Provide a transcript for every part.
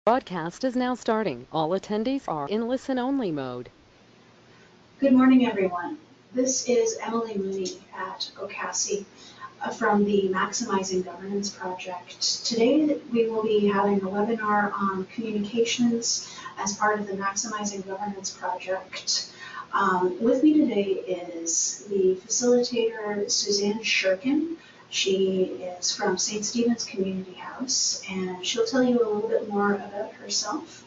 Broadcast is now starting. All attendees are in listen-only mode. Good morning, everyone. This is Emily Mooney at OCASI from the Maximizing Governance Project. Today we will be having a webinar on communications as part of the Maximizing Governance Project. With me today is the facilitator, Suzanne Shirkin. She is from St. Stephen's Community House, and she'll tell you a little bit more about herself.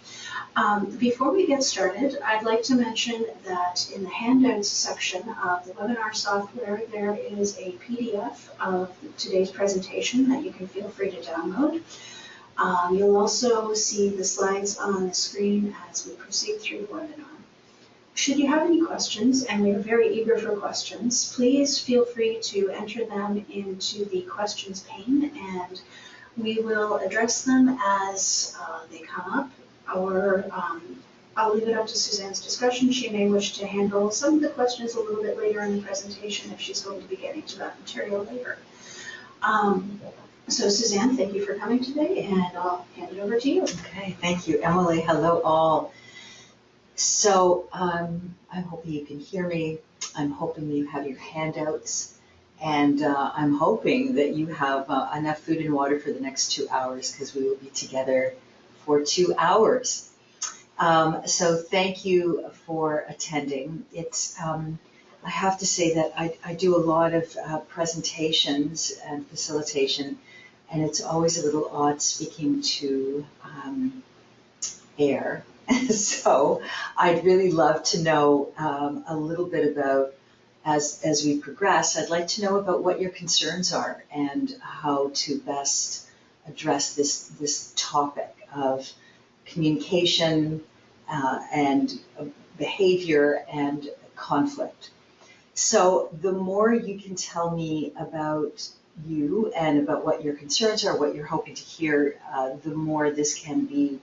Before we get started, I'd like to mention that in the handouts section of the webinar software, there is a PDF of today's presentation that you can feel free to download. You'll also see the slides on the screen as we proceed through the webinar. Should you have any questions, and we're very eager for questions, please feel free to enter them into the questions pane, and we will address them as they come up. Or I'll leave it up to Suzanne's discussion. She may wish to handle some of the questions a little bit later in the presentation if she's going to be getting to that material later. So Suzanne, thank you for coming today, and I'll hand it over to you. Okay, thank you, Emily. Hello, all. So I'm hoping you can hear me. I'm hoping you have your handouts, and I'm hoping that you have enough food and water for the next 2 hours, because we will be together for 2 hours. So thank you for attending. It's I have to say that I do a lot of presentations and facilitation, and it's always a little odd speaking to air. So I'd really love to know a little bit about, as we progress, I'd like to know about what your concerns are and how to best address this topic of communication and behavior and conflict. So the more you can tell me about you and about what your concerns are, what you're hoping to hear, the more this can be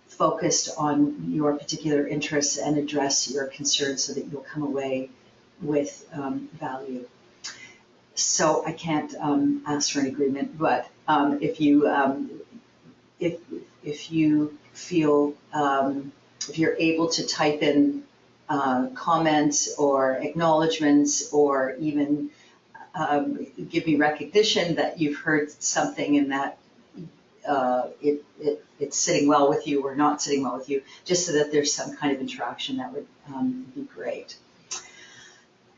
focused on your particular interests and address your concerns so that you'll come away with value. So I can't ask for an agreement, but if you feel, if you're able to type in comments or acknowledgements, or even give me recognition that you've heard something and that it's sitting well with you or not sitting well with you, just so that there's some kind of interaction, that would be great.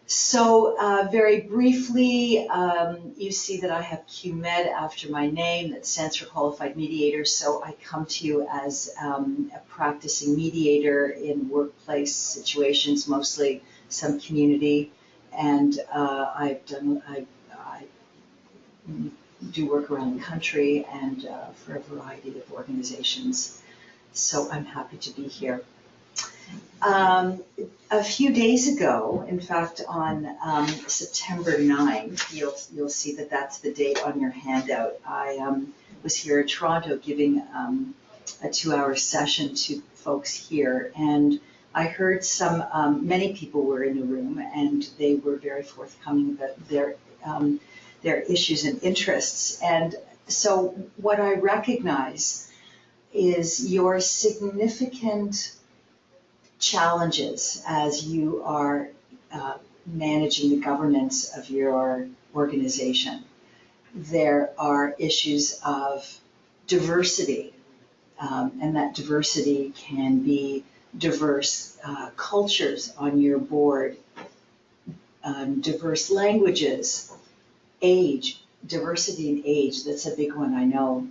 So very briefly, you see that I have QMed after my name. That stands for Qualified Mediator. So I come to you as a practicing mediator in workplace situations, mostly some community, and I do work around the country and for a variety of organizations. So I'm happy to be here. A few days ago, in fact, on September 9th, you'll see that that's the date on your handout. I was here in Toronto giving a 2-hour session to folks here, and I heard many people were in the room, and they were very forthcoming about their issues and interests. And so what I recognize is your significant challenges as you are managing the governance of your organization. There are issues of diversity, and that diversity can be diverse cultures on your board, diverse languages, age, diversity in age. That's a big one, I know,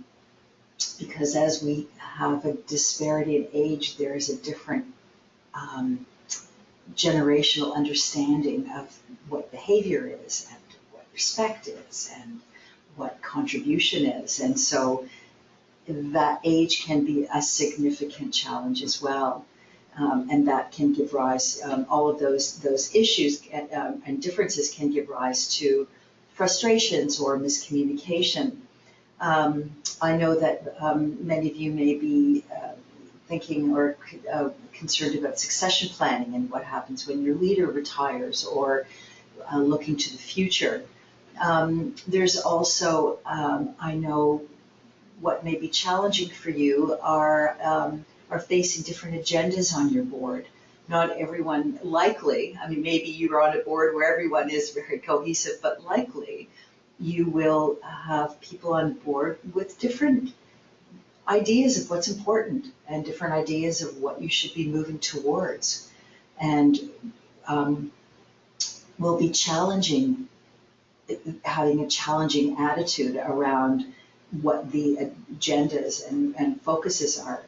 because as we have a disparity in age, there is a different generational understanding of what behavior is and what respect is and what contribution is. And so that age can be a significant challenge as well. And that can give rise, all of those issues and differences can give rise to frustrations or miscommunication. I know that many of you may be thinking or concerned about succession planning and what happens when your leader retires, or looking to the future. There's also, I know, what may be challenging for you are facing different agendas on your board. Not everyone, likely, I mean, maybe you're on a board where everyone is very cohesive, but likely you will have people on board with different ideas of what's important and different ideas of what you should be moving towards. And will be challenging, having a challenging attitude around what the agendas and focuses are.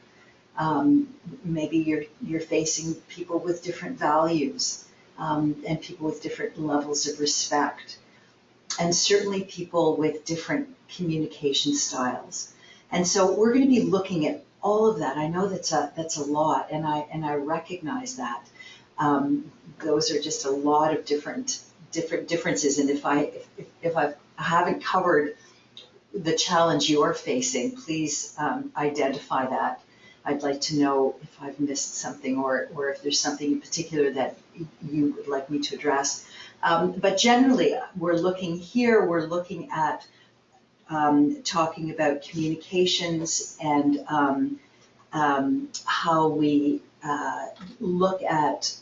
Maybe you're facing people with different values and people with different levels of respect, and certainly people with different communication styles. And so we're going to be looking at all of that. I know that's a lot, and I recognize that. Those are just a lot of different differences. And if I haven't covered the challenge you're facing, please identify that. I'd like to know if I've missed something or if there's something in particular that you would like me to address. But generally, we're looking at talking about communications and how we look at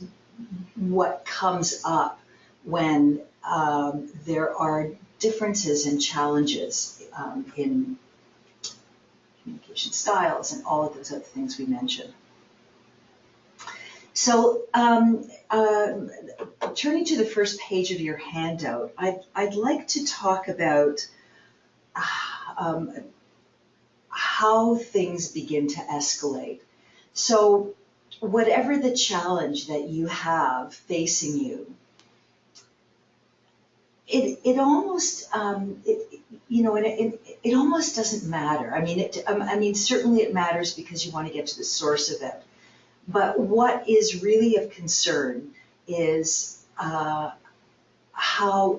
what comes up when there are differences and challenges in communication styles and all of those other things we mentioned. So turning to the first page of your handout, I'd like to talk about how things begin to escalate. So whatever the challenge that you have facing you, it almost it almost doesn't matter. I mean, certainly it matters because you want to get to the source of it. But what is really of concern is how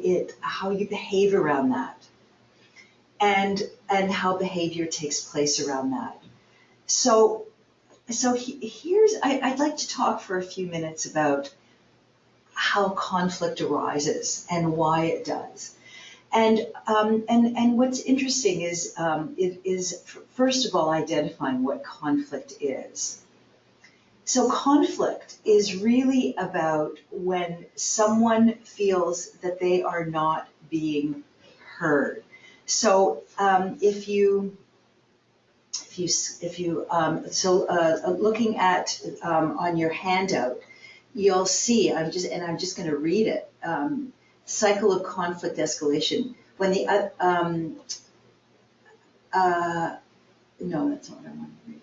you behave around that, and how behavior takes place around that. So I'd like to talk for a few minutes about how conflict arises and why it does. And what's interesting is first of all identifying what conflict is. So conflict is really about when someone feels that they are not being heard. So looking at on your handout, you'll see, I'm just going to read it. Cycle of conflict escalation. When the no, that's not what I want to read.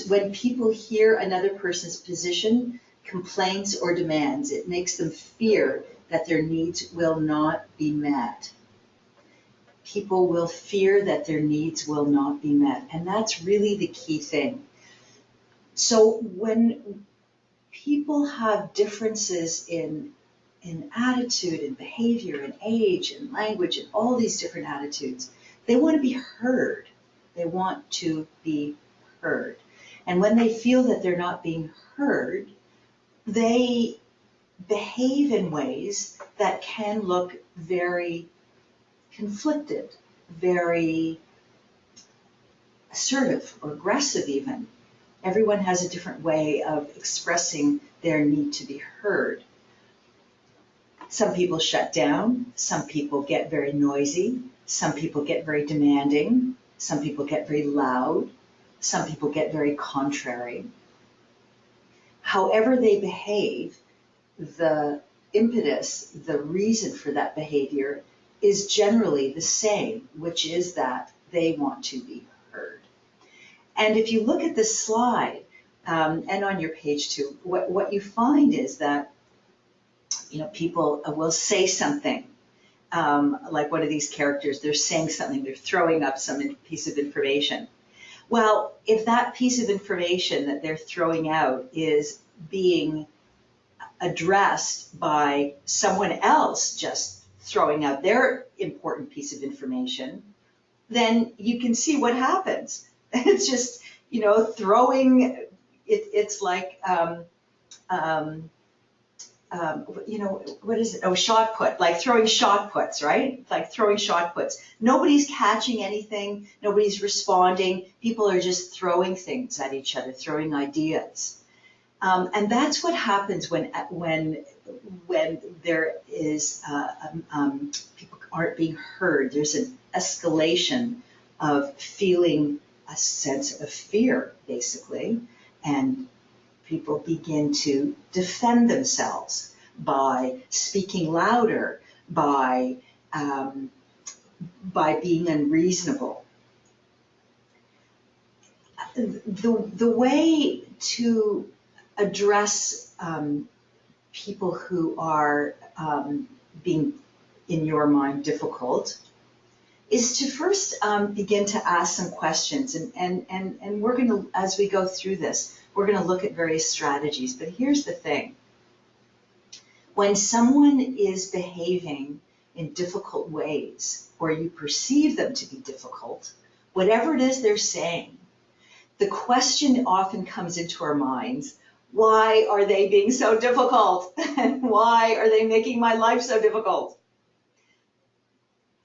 When people hear another person's position, complaints, or demands, it makes them fear that their needs will not be met. People will fear that their needs will not be met, and that's really the key thing. So when people have differences in attitude and behavior and age and language and all these different attitudes, they want to be heard. They want to be heard. And when they feel that they're not being heard, they behave in ways that can look very conflicted, very assertive or aggressive even. Everyone has a different way of expressing their need to be heard. Some people shut down, some people get very noisy, some people get very demanding, some people get very loud, some people get very contrary. However they behave, the impetus, the reason for that behavior is generally the same, which is that they want to be heard. And if you look at this slide, and on your page too, what you find is that people will say something, like one of these characters, they're saying something, they're throwing up some piece of information. Well, if that piece of information that they're throwing out is being addressed by someone else just throwing out their important piece of information, then you can see what happens. It's just, throwing, it's like, what is it? Oh, shot put, like throwing shot puts, right? Like throwing shot puts. Nobody's catching anything. Nobody's responding. People are just throwing things at each other, throwing ideas. And that's what happens when there is, people aren't being heard. There's an escalation of feeling a sense of fear, basically, and people begin to defend themselves by speaking louder, by being unreasonable. The way to address people who are being, in your mind, difficult is to first begin to ask some questions. And we're going to, as we go through this, we're going to look at various strategies. But here's the thing. When someone is behaving in difficult ways, or you perceive them to be difficult, whatever it is they're saying, the question often comes into our minds, why are they being so difficult? And why are they making my life so difficult?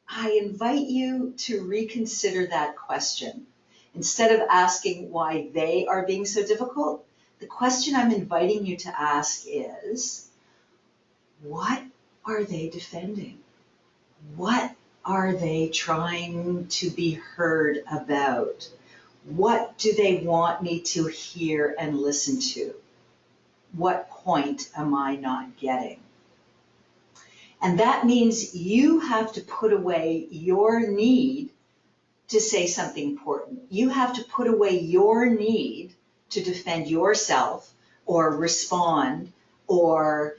I invite you to reconsider that question. Instead of asking why they are being so difficult, the question I'm inviting you to ask is, what are they defending? What are they trying to be heard about? What do they want me to hear and listen to? What point am I not getting? And that means you have to put away your need to say something important. You have to put away your need to defend yourself or respond or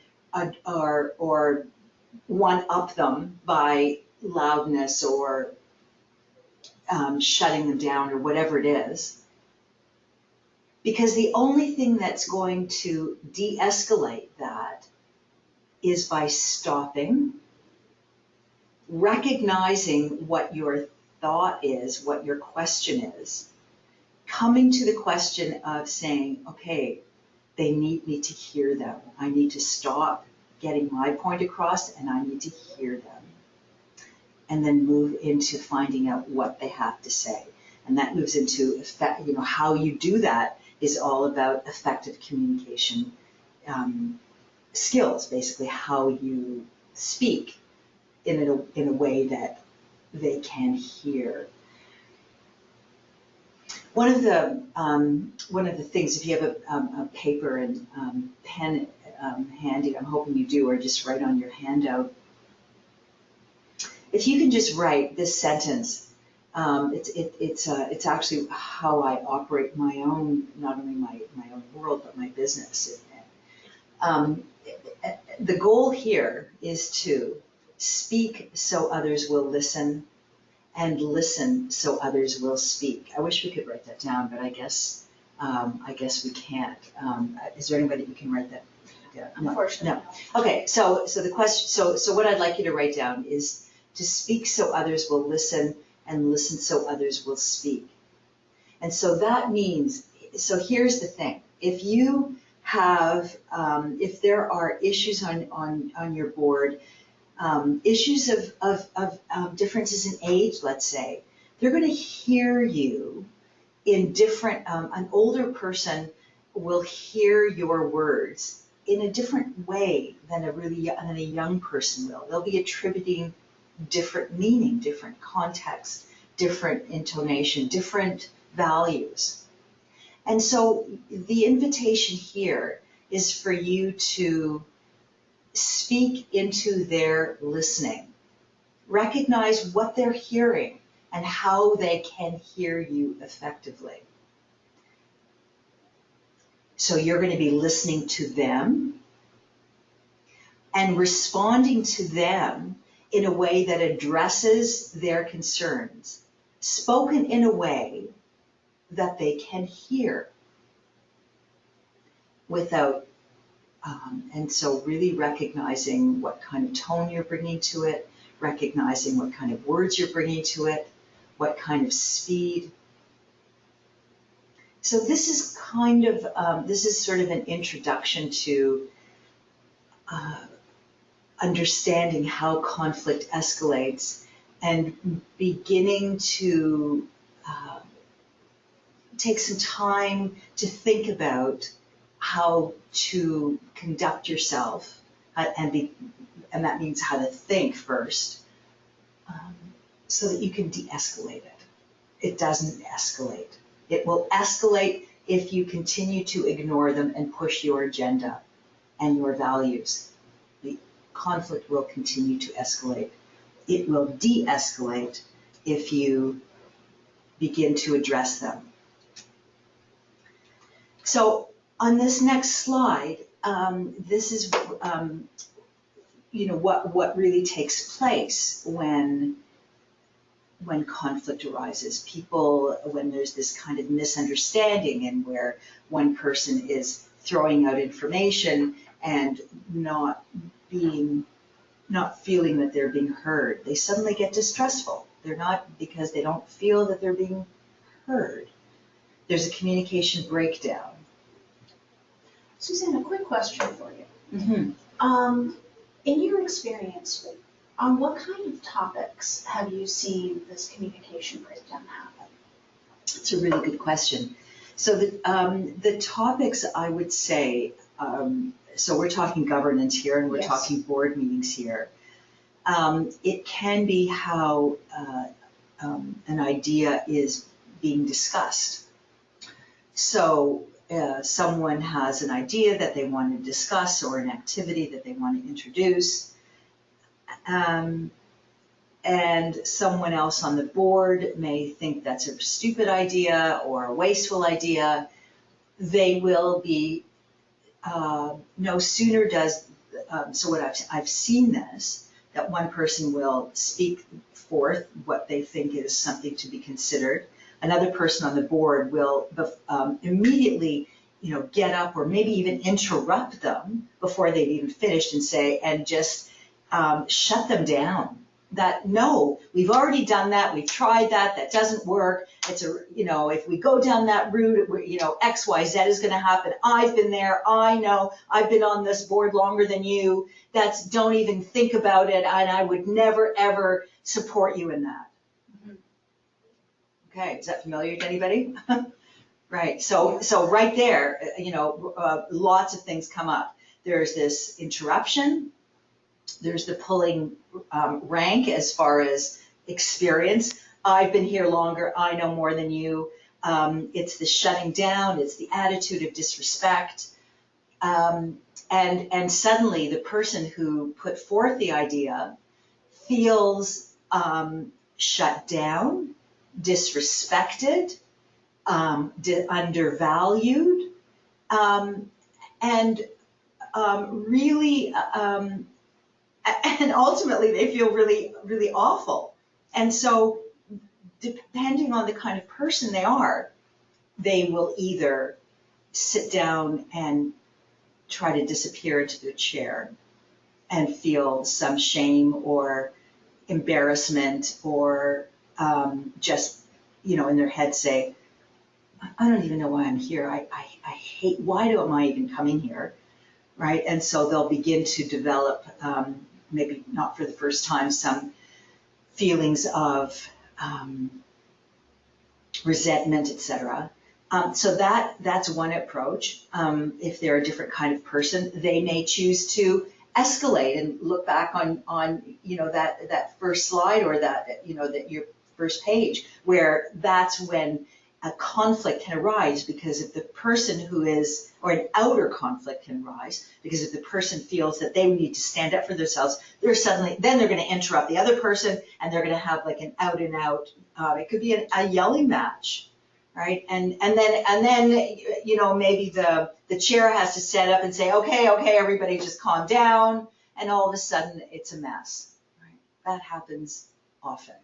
one-up them by loudness or shutting them down or whatever it is. Because the only thing that's going to de-escalate that is by stopping, recognizing what your thought is, what your question is, coming to the question of saying, okay, they need me to hear them. I need to stop getting my point across and I need to hear them. And then move into finding out what they have to say. And that moves into effect, how you do that is all about effective communication skills, basically how you speak in a way that they can hear. One of the things, if you have a paper and pen handy, I'm hoping you do, or just write on your handout. If you can just write this sentence, it's actually how I operate my own, not only my own world, but my business. The goal here is to speak so others will listen, and listen so others will speak. I wish we could write that down, but I guess we can't. Is there anybody who can write that down? Unfortunately, no. Okay, so the question, so what I'd like you to write down is to speak so others will listen, and listen so others will speak. And so that means, so here's the thing. If you have, if there are issues on your board, issues of differences in age, let's say, they're going to hear you in different, an older person will hear your words in a different way than a young person will. They'll be attributing different meaning, different context, different intonation, different values. And so the invitation here is for you to speak into their listening. Recognize what they're hearing and how they can hear you effectively. So you're going to be listening to them and responding to them in a way that addresses their concerns, spoken in a way that they can hear without, and so really recognizing what kind of tone you're bringing to it, recognizing what kind of words you're bringing to it, what kind of speed. So this is kind of, this is sort of an introduction to understanding how conflict escalates and beginning to take some time to think about how to conduct yourself, and that means how to think first, so that you can de-escalate it. It doesn't escalate. It will escalate if you continue to ignore them and push your agenda and your values. The conflict will continue to escalate. It will de-escalate if you begin to address them. So on this next slide, this is what really takes place when conflict arises. People, when there's this kind of misunderstanding and where one person is throwing out information and not feeling that they're being heard, they suddenly get distrustful. They're not, because they don't feel that they're being heard. There's a communication breakdown. Suzanne, a quick question for you. Mm-hmm. In your experience, on what kind of topics have you seen this communication breakdown happen? It's a really good question. So the topics, I would say, so we're talking governance here, and we're Yes. talking board meetings here. It can be how an idea is being discussed. So someone has an idea that they want to discuss or an activity that they want to introduce, and someone else on the board may think that's a stupid idea or a wasteful idea. They will be, no sooner does, so what I've seen this, that one person will speak forth what they think is something to be considered. Another person on the board will immediately, get up or maybe even interrupt them before they've even finished and say, and just shut them down. That, no, we've already done that, we've tried that, that doesn't work. It's if we go down that route, X, Y, Z is going to happen. I've been there, I know, I've been on this board longer than you. Don't even think about it, and I would never, ever support you in that. Mm-hmm. Okay, is that familiar to anybody? Right, so right there, lots of things come up. There's this interruption. There's the pulling rank as far as experience. I've been here longer, I know more than you. It's the shutting down, it's the attitude of disrespect. And suddenly the person who put forth the idea feels shut down, disrespected, undervalued, and really, and ultimately they feel really, really awful. And so depending on the kind of person they are, they will either sit down and try to disappear into their chair and feel some shame or embarrassment, or just, in their head say, I don't even know why I'm here. I hate, why am I even coming here? Right? And so they'll begin to develop, maybe not for the first time, some feelings of resentment, etc. So that's one approach. If they're a different kind of person, they may choose to escalate and look back on that first slide, or that your first page, where that's when a conflict can arise, because if the person or an outer conflict can arise, because if the person feels that they need to stand up for themselves, then they're going to interrupt the other person, and they're going to have like an out and out, it could be a yelling match, right? And then maybe the chair has to stand up and say, okay, everybody just calm down, and all of a sudden it's a mess, right? That happens often.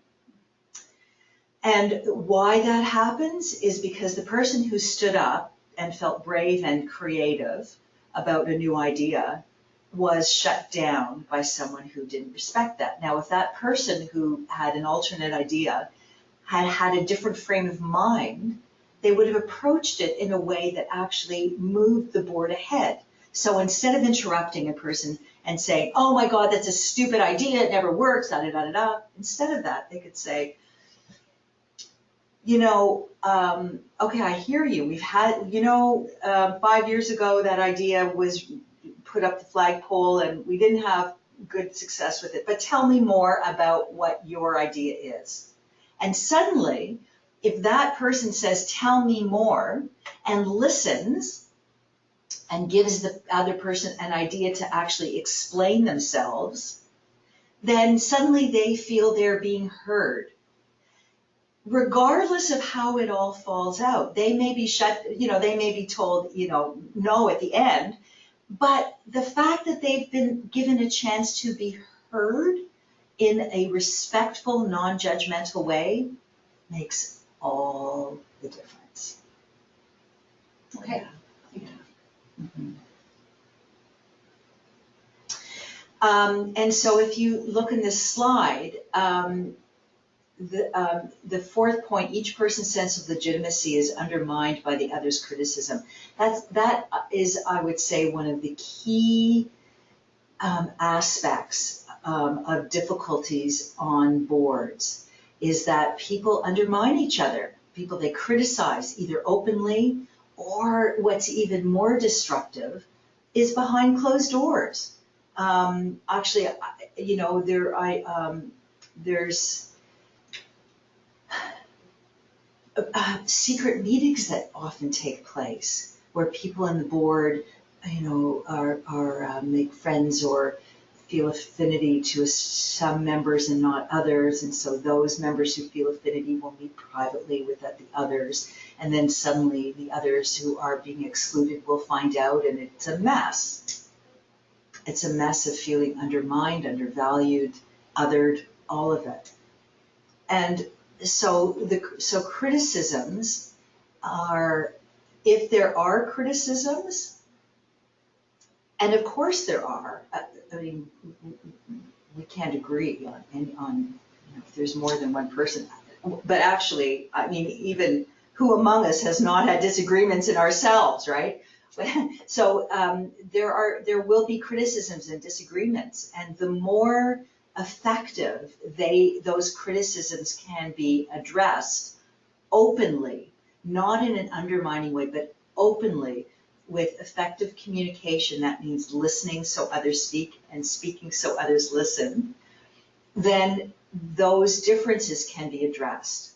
And why that happens is because the person who stood up and felt brave and creative about a new idea was shut down by someone who didn't respect that. Now, if that person who had an alternate idea had a different frame of mind, they would have approached it in a way that actually moved the board ahead. So instead of interrupting a person and saying, oh my God, that's a stupid idea, it never works, da da da da da. Instead of that, they could say, okay, I hear you. We've had, 5 years ago that idea was put up the flagpole and we didn't have good success with it, but tell me more about what your idea is. And suddenly, if that person says, tell me more, and listens and gives the other person an idea to actually explain themselves, then suddenly they feel they're being heard. Regardless of how it all falls out, they may be they may be told, no at the end, but the fact that they've been given a chance to be heard in a respectful, non-judgmental way makes all the difference. Okay. Yeah. Mm-hmm. And so if you look in this slide, the fourth point, each person's sense of legitimacy is undermined by the other's criticism. That is, I would say, one of the key aspects of difficulties on boards, is that people undermine each other. People they criticize either openly, or what's even more destructive is behind closed doors. Actually, there's secret meetings that often take place where people on the board, are make friends or feel affinity to some members and not others, and so those members who feel affinity will meet privately with the others, and then suddenly the others who are being excluded will find out, and it's a mess. It's a mess of feeling undermined, undervalued, othered, all of it. And so criticisms are, if there are criticisms, and of course there are, I mean, we can't agree on if there's more than one person. But actually, I mean, even who among us has not had disagreements in ourselves, right? So there will be criticisms and disagreements, and the more effective those criticisms can be addressed openly, not in an undermining way, but openly, with effective communication, that means listening so others speak and speaking so others listen, then those differences can be addressed.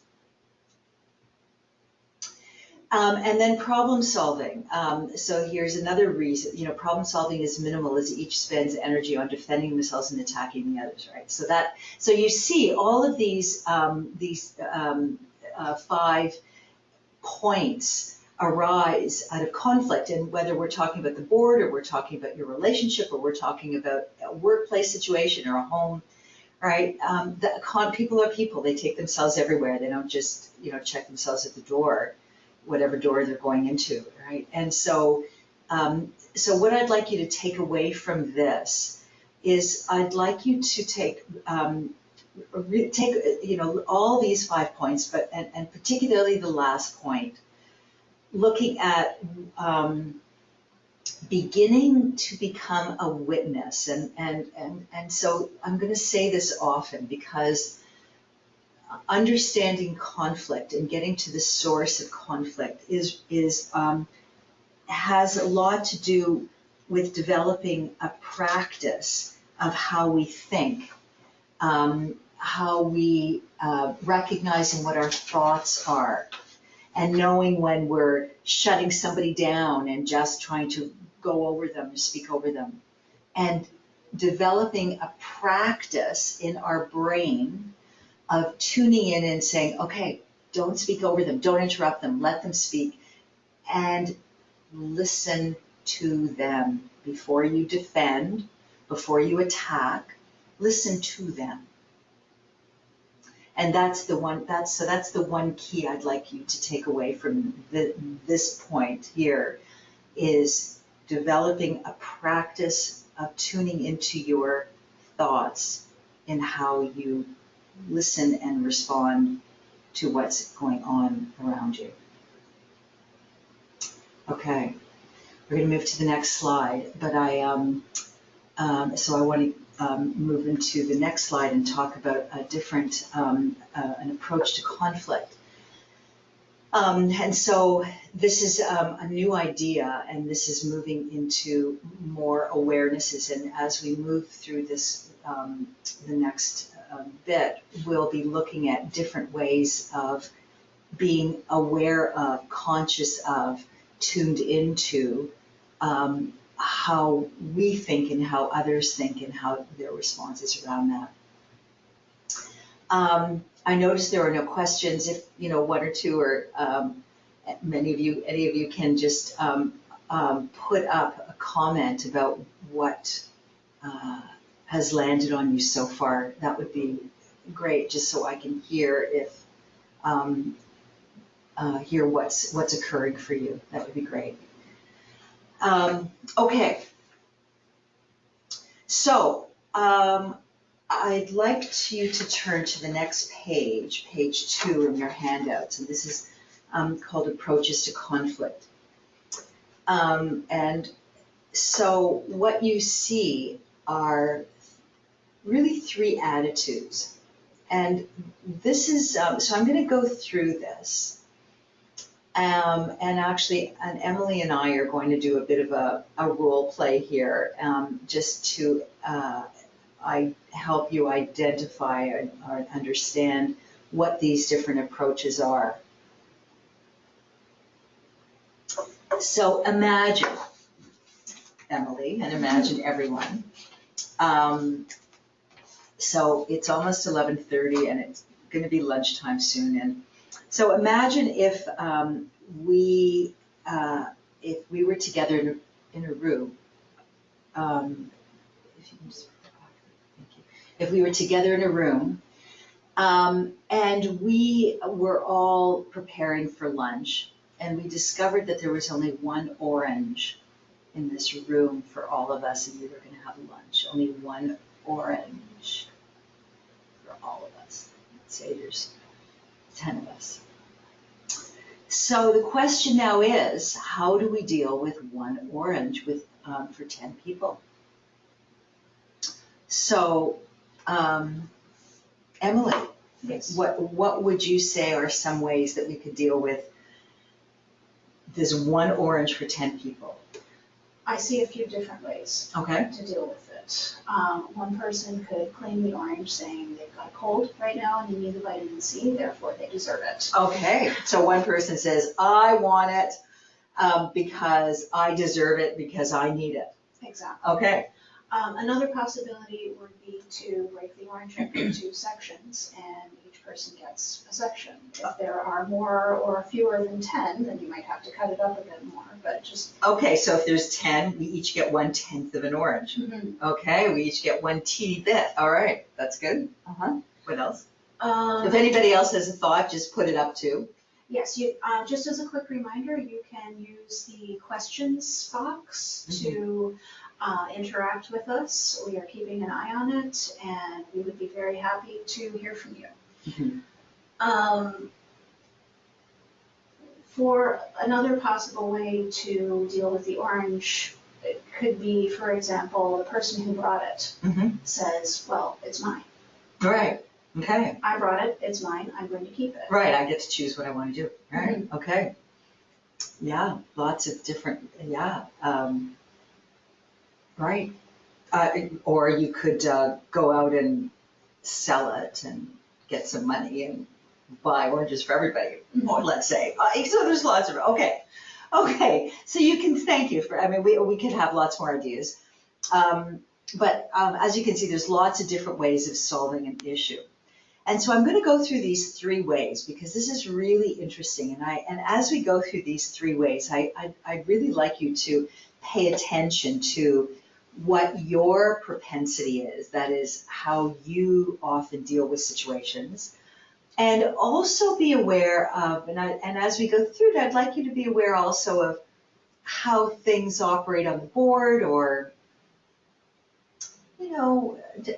And then problem solving. So here's another reason, problem solving is minimal as each spends energy on defending themselves and attacking the others, right? So you see all of these 5 points arise out of conflict, and whether we're talking about the board, or we're talking about your relationship, or we're talking about a workplace situation or a home, right? People are people. They take themselves everywhere. They don't just check themselves at the door, whatever door they're going into, right? And so what I'd like you to take away from this is I'd like you to take all these 5 points, but and particularly the last point, looking at beginning to become a witness, and so I'm going to say this often, because understanding conflict and getting to the source of conflict has a lot to do with developing a practice of how we think, how we recognizing what our thoughts are, and knowing when we're shutting somebody down and just trying to go over them, or speak over them, and developing a practice in our brain of tuning in and saying, okay, don't speak over them, don't interrupt them, let them speak, and listen to them before you defend, before you attack. Listen to them. And that's the one key I'd like you to take away from this point here, is developing a practice of tuning into your thoughts in how you listen and respond to what's going on around you. Okay, we're going to move to the next slide, but So I want to move into the next slide and talk about a different, an approach to conflict. And so this is a new idea, and this is moving into more awarenesses. And as we move through this, the next bit, we'll be looking at different ways of being aware of, conscious of, tuned into how we think and how others think and how their responses around that. I noticed there are no questions. If one or two, or any of you can just put up a comment about what has landed on you so far, that would be great, just so I can hear if hear what's occurring for you. That would be great. Okay. So I'd like you to turn to the next page, page 2 in your handouts, and this is called Approaches to Conflict. And so what you see are really 3 attitudes. And this is, so I'm going to go through this. And actually, Emily and I are going to do a bit of a role play here, just to help you identify or understand what these different approaches are. So imagine, Emily, and imagine everyone. So it's almost 11:30, and it's going to be lunchtime soon. And so imagine if we were together in a room. If we were together in a room, and we were all preparing for lunch, and we discovered that there was only one orange in this room for all of us, and we were going to have lunch. Only one orange for all of us. Let's say there's 10 of us. So the question now is, how do we deal with one orange for 10 people? So, Emily, Yes. what would you say are some ways that we could deal with this one orange for 10 people? I see a few different ways Okay. to deal with it. One person could claim the orange, saying they've got a cold right now and they need the vitamin C, therefore they deserve it. Okay, so one person says, I want it because I deserve it because I need it. Exactly. Okay. Another possibility would be to break the orange up into sections, and each person gets a section. If there are more or fewer than 10, then you might have to cut it up a bit more, but just... Okay, so if there's 10, we each get 1/10 of an orange. Mm-hmm. Okay, we each get one teeny bit. All right, that's good. What else? If If anybody else has a thought, just put it up too. Yes, just as a quick reminder, you can use the questions box to interact with us. We are keeping an eye on it, and we would be very happy to hear from you. Mm-hmm. For another possible way to deal with the orange, it could be, for example, the person who brought it says, well, it's mine. Right, okay. I brought it, it's mine, I'm going to keep it. Right, I get to choose what I want to do. Right, okay. Yeah, lots of different, right. Or you could go out and sell it and get some money and buy oranges for everybody, or let's say. So there's lots of, okay. So you can, thank you for, I mean, we could have lots more ideas. But as you can see, there's lots of different ways of solving an issue. And so I'm going to go through these 3 ways because this is really interesting. And as we go through these 3 ways, I'd really like you to pay attention to what your propensity is. That is how you often deal with situations. And also be aware of, and as we go through it, I'd like you to be aware also of how things operate on the board, or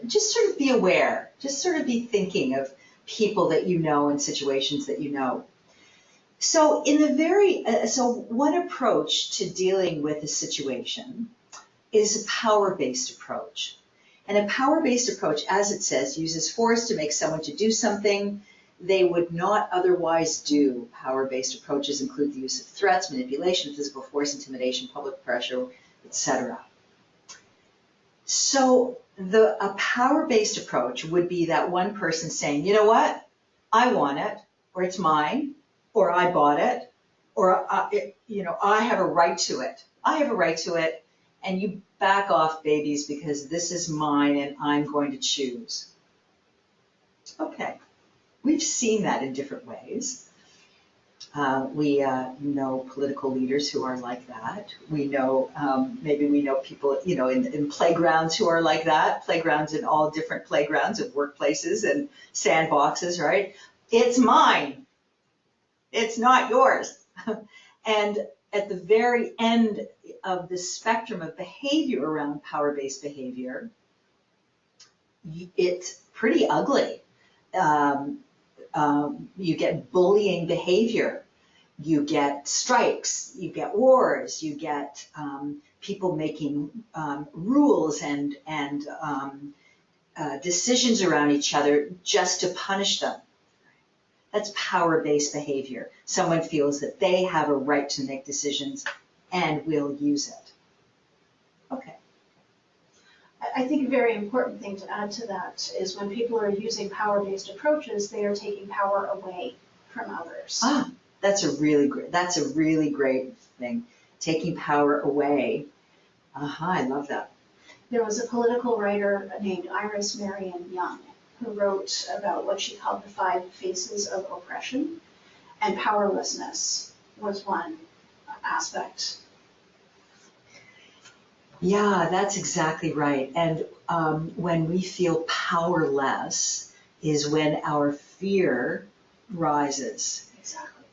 just sort of be aware, just sort of be thinking of people that you know and situations that you know. So so one approach to dealing with a situation is a power-based approach. And a power-based approach, as it says, uses force to make someone to do something they would not otherwise do. Power-based approaches include the use of threats, manipulation, physical force, intimidation, public pressure, etc. So a power-based approach would be that one person saying, you know what, I want it, or it's mine, or I bought it, or I have a right to it. I have a right to it, and you back off, babies, because this is mine and I'm going to choose. Okay, we've seen that in different ways. We know political leaders who are like that. We know, maybe we know people, in playgrounds who are like that, playgrounds in all different playgrounds of workplaces and sandboxes, right? It's mine. It's not yours. And at the very end of the spectrum of behavior around power-based behavior, it's pretty ugly. You get bullying behavior, you get strikes, you get wars, you get people making rules and decisions around each other just to punish them. That's power-based behavior. Someone feels that they have a right to make decisions and will use it. Okay. I think a very important thing to add to that is when people are using power-based approaches, they are taking power away from others. That's a really great thing. Taking power away. I love that. There was a political writer named Iris Marion Young who wrote about what she called the 5 faces of oppression, and powerlessness was one aspect. Yeah, that's exactly right. And when we feel powerless is when our fear rises. Exactly.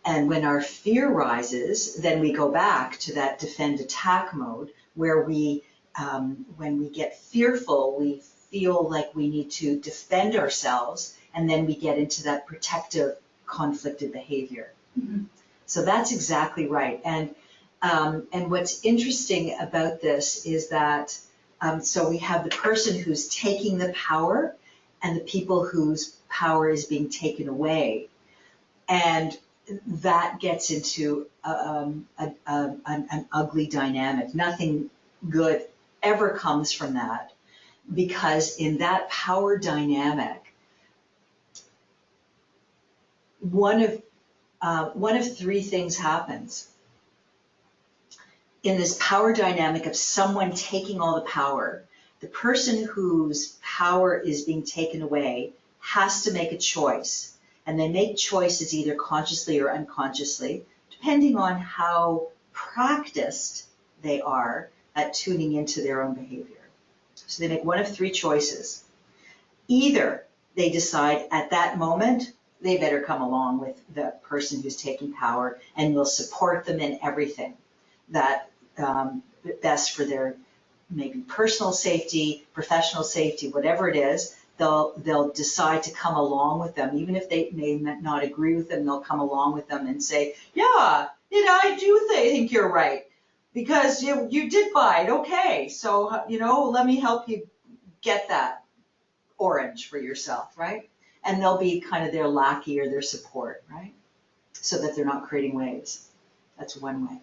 And when our fear rises, then we go back to that defend attack mode where we, when we get fearful, we feel like we need to defend ourselves, and then we get into that protective, conflicted behavior. Mm-hmm. So that's exactly right. And what's interesting about this is that, so we have the person who's taking the power and the people whose power is being taken away. And that gets into an ugly dynamic. Nothing good ever comes from that, because in that power dynamic, one of 3 things happens. In this power dynamic of someone taking all the power, the person whose power is being taken away has to make a choice. And they make choices either consciously or unconsciously, depending on how practiced they are at tuning into their own behavior. So they make one of 3 choices. Either they decide at that moment they better come along with the person who's taking power and will support them in everything that best for their maybe personal safety, professional safety, whatever it is. They'll decide to come along with them, even if they may not agree with them. They'll come along with them and say, yeah, I do think you're right, because you did buy it. Okay, so let me help you get that orange for yourself, right? And they'll be kind of their lackey or their support, right? So that they're not creating waves. That's one way.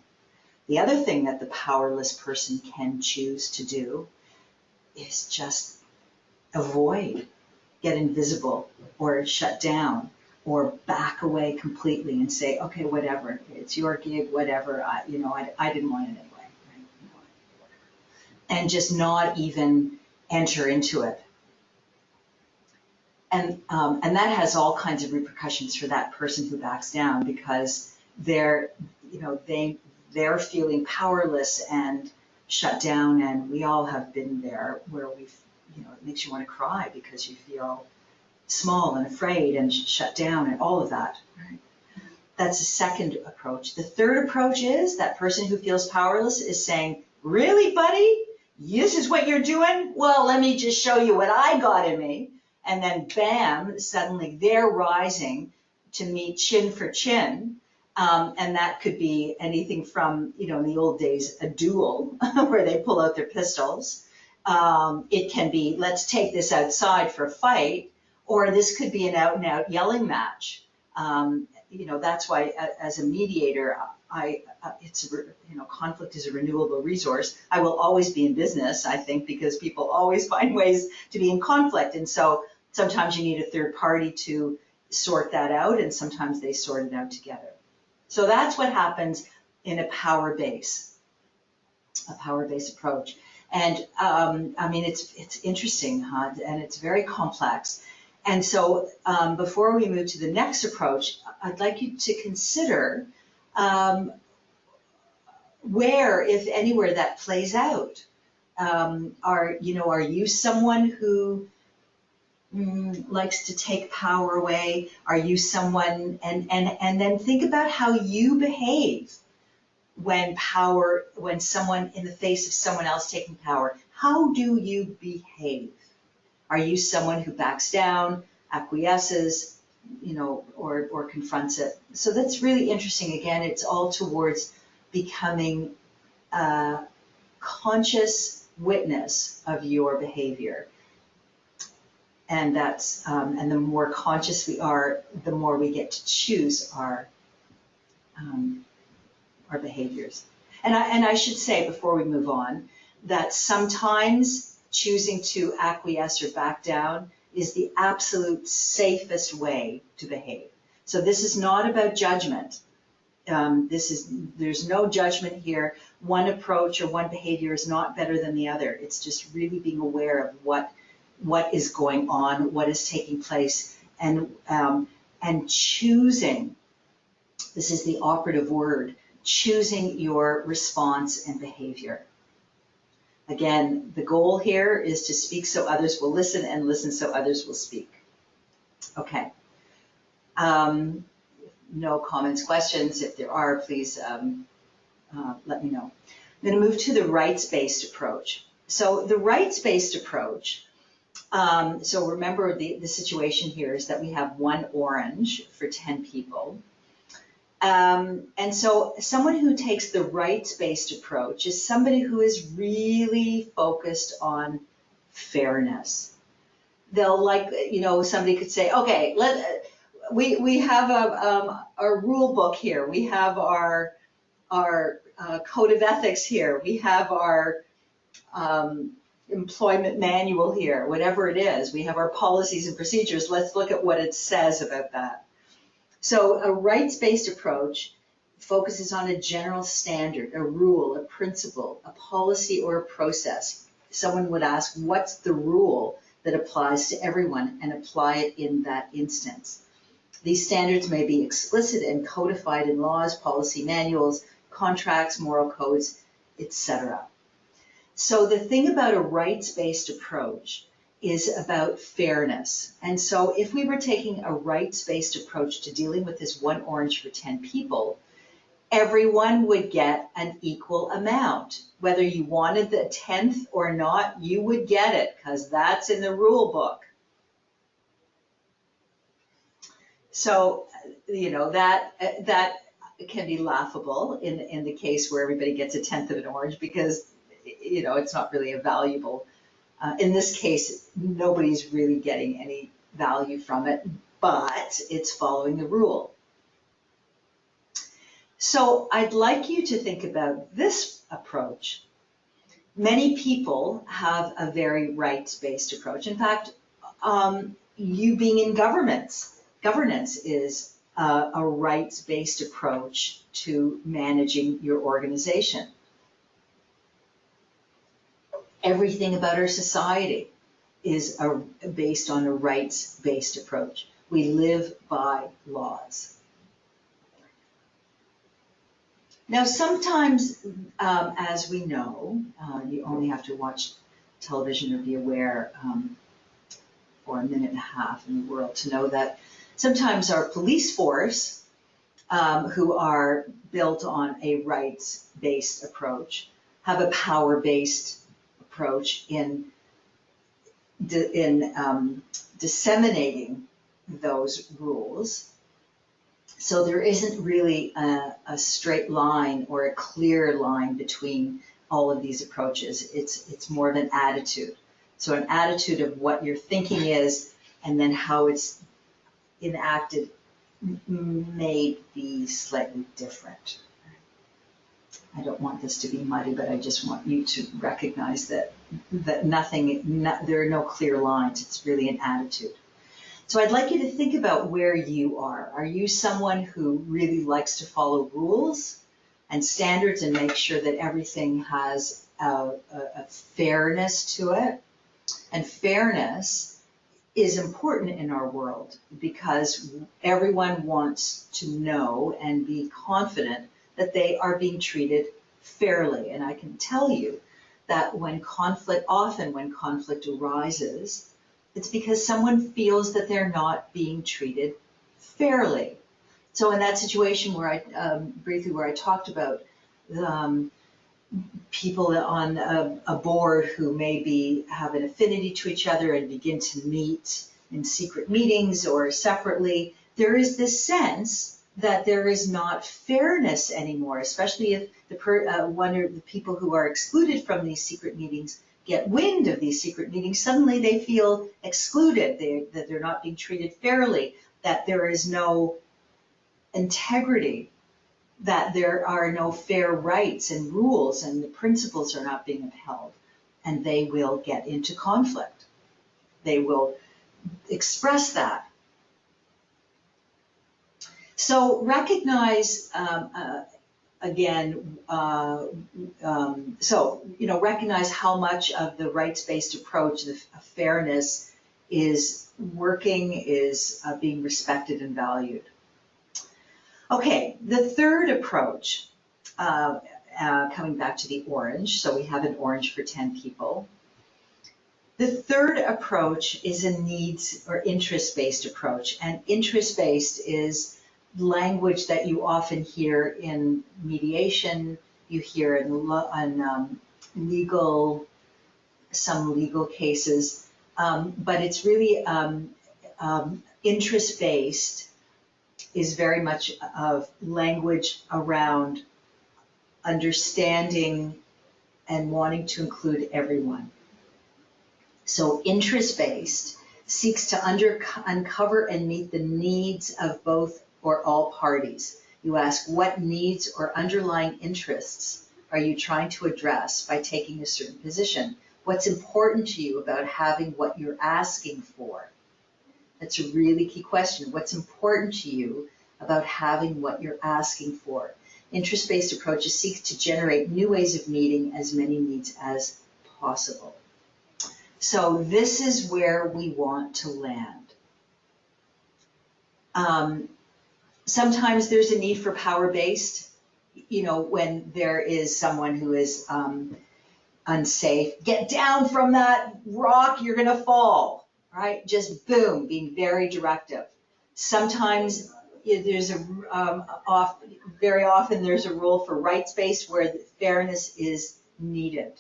The other thing that the powerless person can choose to do is just avoid, get invisible, or shut down, or back away completely and say, okay, whatever, it's your gig, whatever, I didn't want it anyway, right? And just not even enter into it. And that has all kinds of repercussions for that person who backs down, because they're feeling powerless and shut down, and we all have been there where we've, it makes you want to cry because you feel small and afraid and shut down and all of that. Right? That's the second approach. The third approach is that person who feels powerless is saying, really, buddy? This is what you're doing? Well, let me just show you what I got in me. And then bam, suddenly they're rising to meet chin for chin, And that could be anything from, in the old days, a duel where they pull out their pistols. It can be, let's take this outside for a fight, or this could be an out and out yelling match. That's why as a mediator, conflict is a renewable resource. I will always be in business, I think, because people always find ways to be in conflict. And so sometimes you need a third party to sort that out, and sometimes they sort it out together. So that's what happens in a power-based approach. And it's interesting, huh? And it's very complex. And so before we move to the next approach, I'd like you to consider where, if anywhere, that plays out. Are you someone who likes to take power away? Are you someone, and then think about how you behave when someone, in the face of someone else taking power. How do you behave? Are you someone who backs down, acquiesces, or confronts it? So that's really interesting. Again, it's all towards becoming a conscious witness of your behavior. And that's and the more conscious we are, the more we get to choose our behaviors. And I should say before we move on that sometimes choosing to acquiesce or back down is the absolute safest way to behave. So this is not about judgment. There's no judgment here. One approach or one behavior is not better than the other. It's just really being aware of what is going on, what is taking place, and choosing. This is the operative word, choosing your response and behavior. Again, the goal here is to speak so others will listen, and listen so others will speak. Okay. No comments, questions. If there are, please let me know. I'm going to move to the rights-based approach. So the rights-based approach, so remember the situation here is that we have one orange for 10 people. And so someone who takes the rights-based approach is somebody who is really focused on fairness. They'll somebody could say, okay, we have a rule book here. We have our code of ethics here. We have our employment manual here, whatever it is. We have our policies and procedures. Let's look at what it says about that. So a rights-based approach focuses on a general standard, a rule, a principle, a policy, or a process. Someone would ask, what's the rule that applies to everyone, and apply it in that instance. These standards may be explicit and codified in laws, policy manuals, contracts, moral codes, etc. So the thing about a rights-based approach is about fairness. And so if we were taking a rights-based approach to dealing with this one orange for 10 people, everyone would get an equal amount. Whether you wanted the 10th or not, you would get it, because that's in the rule book. So, that can be laughable in the case where everybody gets a 10th of an orange, because, it's not really a valuable. In this case, nobody's really getting any value from it, but it's following the rule. So I'd like you to think about this approach. Many people have a very rights-based approach. In fact, you being in governance is a rights-based approach to managing your organization. Everything about our society is based on a rights-based approach. We live by laws. Now, sometimes, as we know, you only have to watch television or be aware for a minute and a half in the world to know that sometimes our police force, who are built on a rights-based approach, have a power-based approach in disseminating those rules. So there isn't really a straight line or a clear line between all of these approaches. It's more of an attitude. So an attitude of what your thinking is, and then how it's enacted may be slightly different. I don't want this to be muddy, but I just want you to recognize that there are no clear lines. It's really an attitude. So I'd like you to think about where you are. Are you someone who really likes to follow rules and standards and make sure that everything has a fairness to it? And fairness is important in our world because everyone wants to know and be confident that they are being treated fairly. And I can tell you that often when conflict arises, it's because someone feels that they're not being treated fairly. So in that situation where I talked about people on a board who maybe have an affinity to each other and begin to meet in secret meetings or separately, there is this sense that there is not fairness anymore, especially if one of the people who are excluded from these secret meetings get wind of these secret meetings. Suddenly they feel excluded, that they're not being treated fairly, that there is no integrity, that there are no fair rights and rules, and the principles are not being upheld, and they will get into conflict. They will express that. So recognize, recognize how much of the rights-based approach, the fairness, is working, is being respected and valued. Okay, the third approach, coming back to the orange, so we have an orange for 10 people. The third approach is a needs or interest-based approach, and interest-based is language that you often hear in mediation, you hear in some legal cases, but it's really interest-based is very much of language around understanding and wanting to include everyone. So interest-based seeks to uncover and meet the needs of both or all parties. You ask, what needs or underlying interests are you trying to address by taking a certain position? What's important to you about having what you're asking for? That's a really key question. What's important to you about having what you're asking for? Interest-based approaches seek to generate new ways of meeting as many needs as possible. So this is where we want to land. Sometimes there's a need for power-based, when there is someone who is unsafe. Get down from that rock, you're gonna fall, right? Just boom, being very directive. Sometimes there's very often there's a role for rights-based where the fairness is needed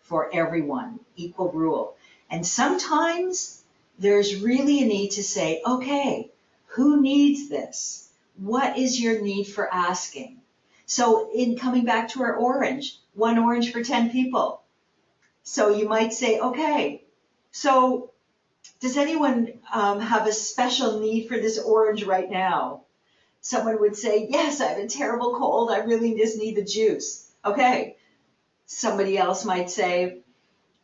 for everyone, equal rule. And sometimes there's really a need to say, okay, who needs this? What is your need for asking? So in coming back to our orange, one orange for 10 people. So you might say, okay, so does anyone have a special need for this orange right now? Someone would say, yes, I have a terrible cold. I really just need the juice. Okay. Somebody else might say,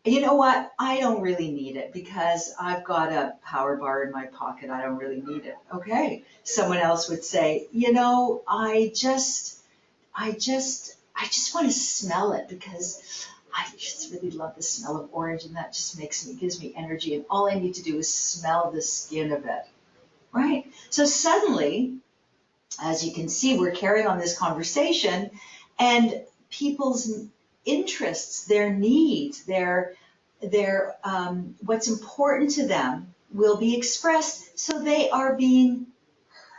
you know what? I don't really need it because I've got a power bar in my pocket. I don't really need it. Okay. Someone else would say, I just want to smell it because I just really love the smell of orange, and that just gives me energy, and all I need to do is smell the skin of it, right? So suddenly, as you can see, we're carrying on this conversation, and people's interests, their needs, their what's important to them will be expressed, so they are being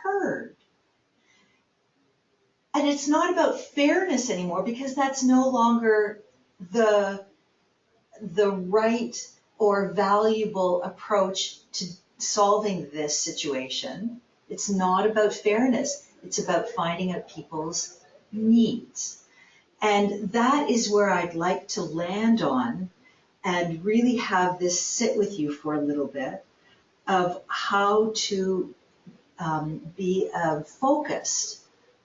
heard. And it's not about fairness anymore, because that's no longer the right or valuable approach to solving this situation. It's not about fairness. It's about finding out people's needs. And that is where I'd like to land on and really have this sit with you for a little bit of how to be focused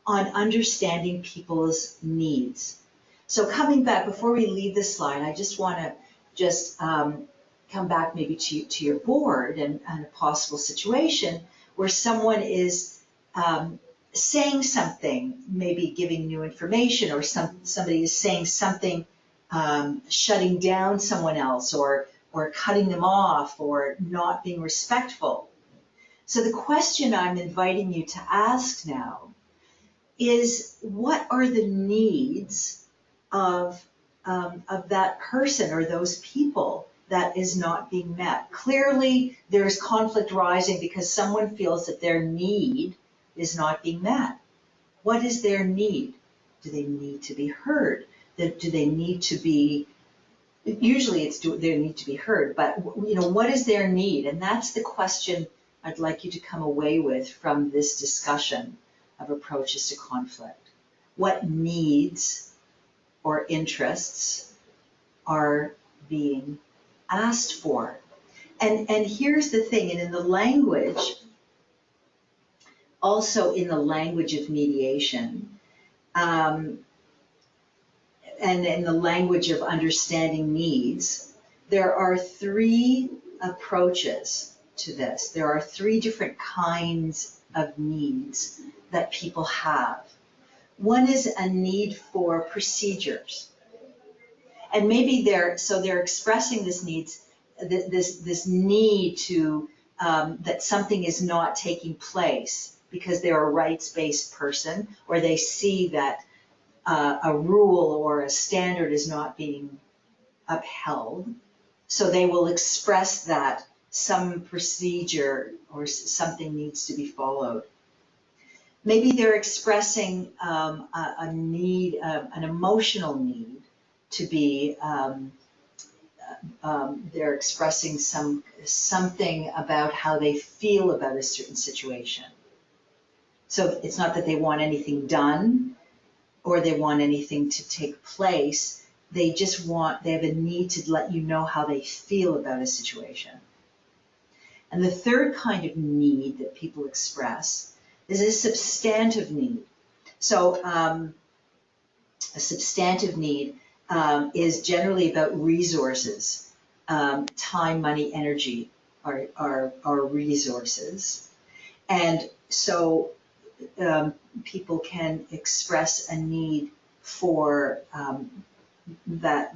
on understanding people's needs. So coming back, before we leave this slide, I just want to come back maybe to your board and a possible situation where someone is saying something, maybe giving new information, or somebody is saying something, shutting down someone else, or cutting them off, or not being respectful. So the question I'm inviting you to ask now is, what are the needs of that person or those people that is not being met? Clearly, there's conflict rising because someone feels that their need is not being met. What is their need? Do they need to be heard? Do they need to be, usually it's they need to be heard, but what is their need? And that's the question I'd like you to come away with from this discussion of approaches to conflict. What needs or interests are being asked for? And here's the thing, and in the language, also in the language of mediation, and in the language of understanding needs, there are three approaches to this. There are three different kinds of needs that people have. One is a need for procedures. And maybe they're expressing this need to, that something is not taking place because they're a rights-based person, or they see that a rule or a standard is not being upheld. So they will express that some procedure or something needs to be followed. Maybe they're expressing a need, an emotional need to be, they're expressing something about how they feel about a certain situation. So it's not that they want anything done or they want anything to take place. They just they have a need to let you know how they feel about a situation. And the third kind of need that people express is a substantive need. So a substantive need is generally about resources. Time, money, energy are resources. And so people can express a need for that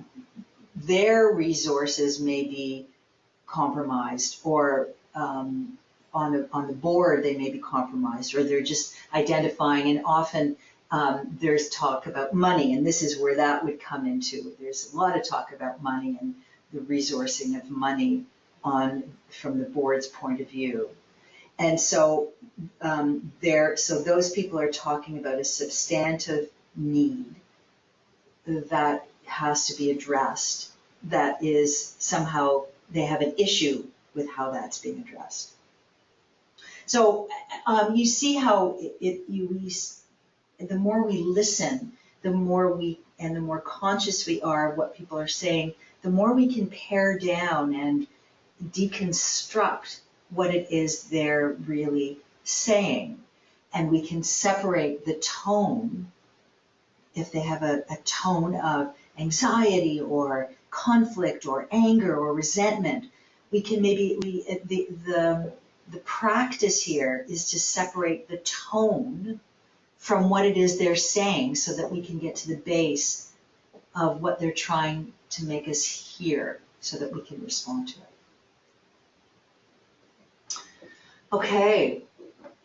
their resources may be compromised, or on the board they may be compromised, or they're just identifying, and often there's talk about money, and this is where that would come into. There's a lot of talk about money and the resourcing of money from the board's point of view. And so so those people are talking about a substantive need that has to be addressed, that is somehow they have an issue with how that's being addressed. So you see how the more we listen, the more conscious we are of what people are saying, the more we can pare down and deconstruct what it is they're really saying. And we can separate the tone, if they have a tone of anxiety or conflict or anger or resentment. We can the practice here is to separate the tone from what it is they're saying, so that we can get to the base of what they're trying to make us hear, so that we can respond to it. Okay,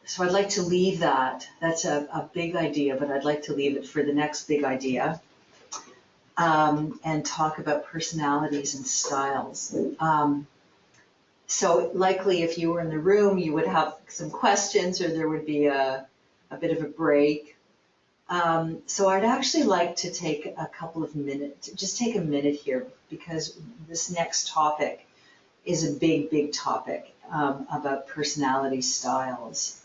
so I'd like to leave that. That's a big idea, but I'd like to leave it for the next big idea, and talk about personalities and styles. So likely if you were in the room, you would have some questions, or there would be a bit of a break. So I'd actually like to take a couple of minutes, just take a minute here, because this next topic is a big, big topic about personality styles.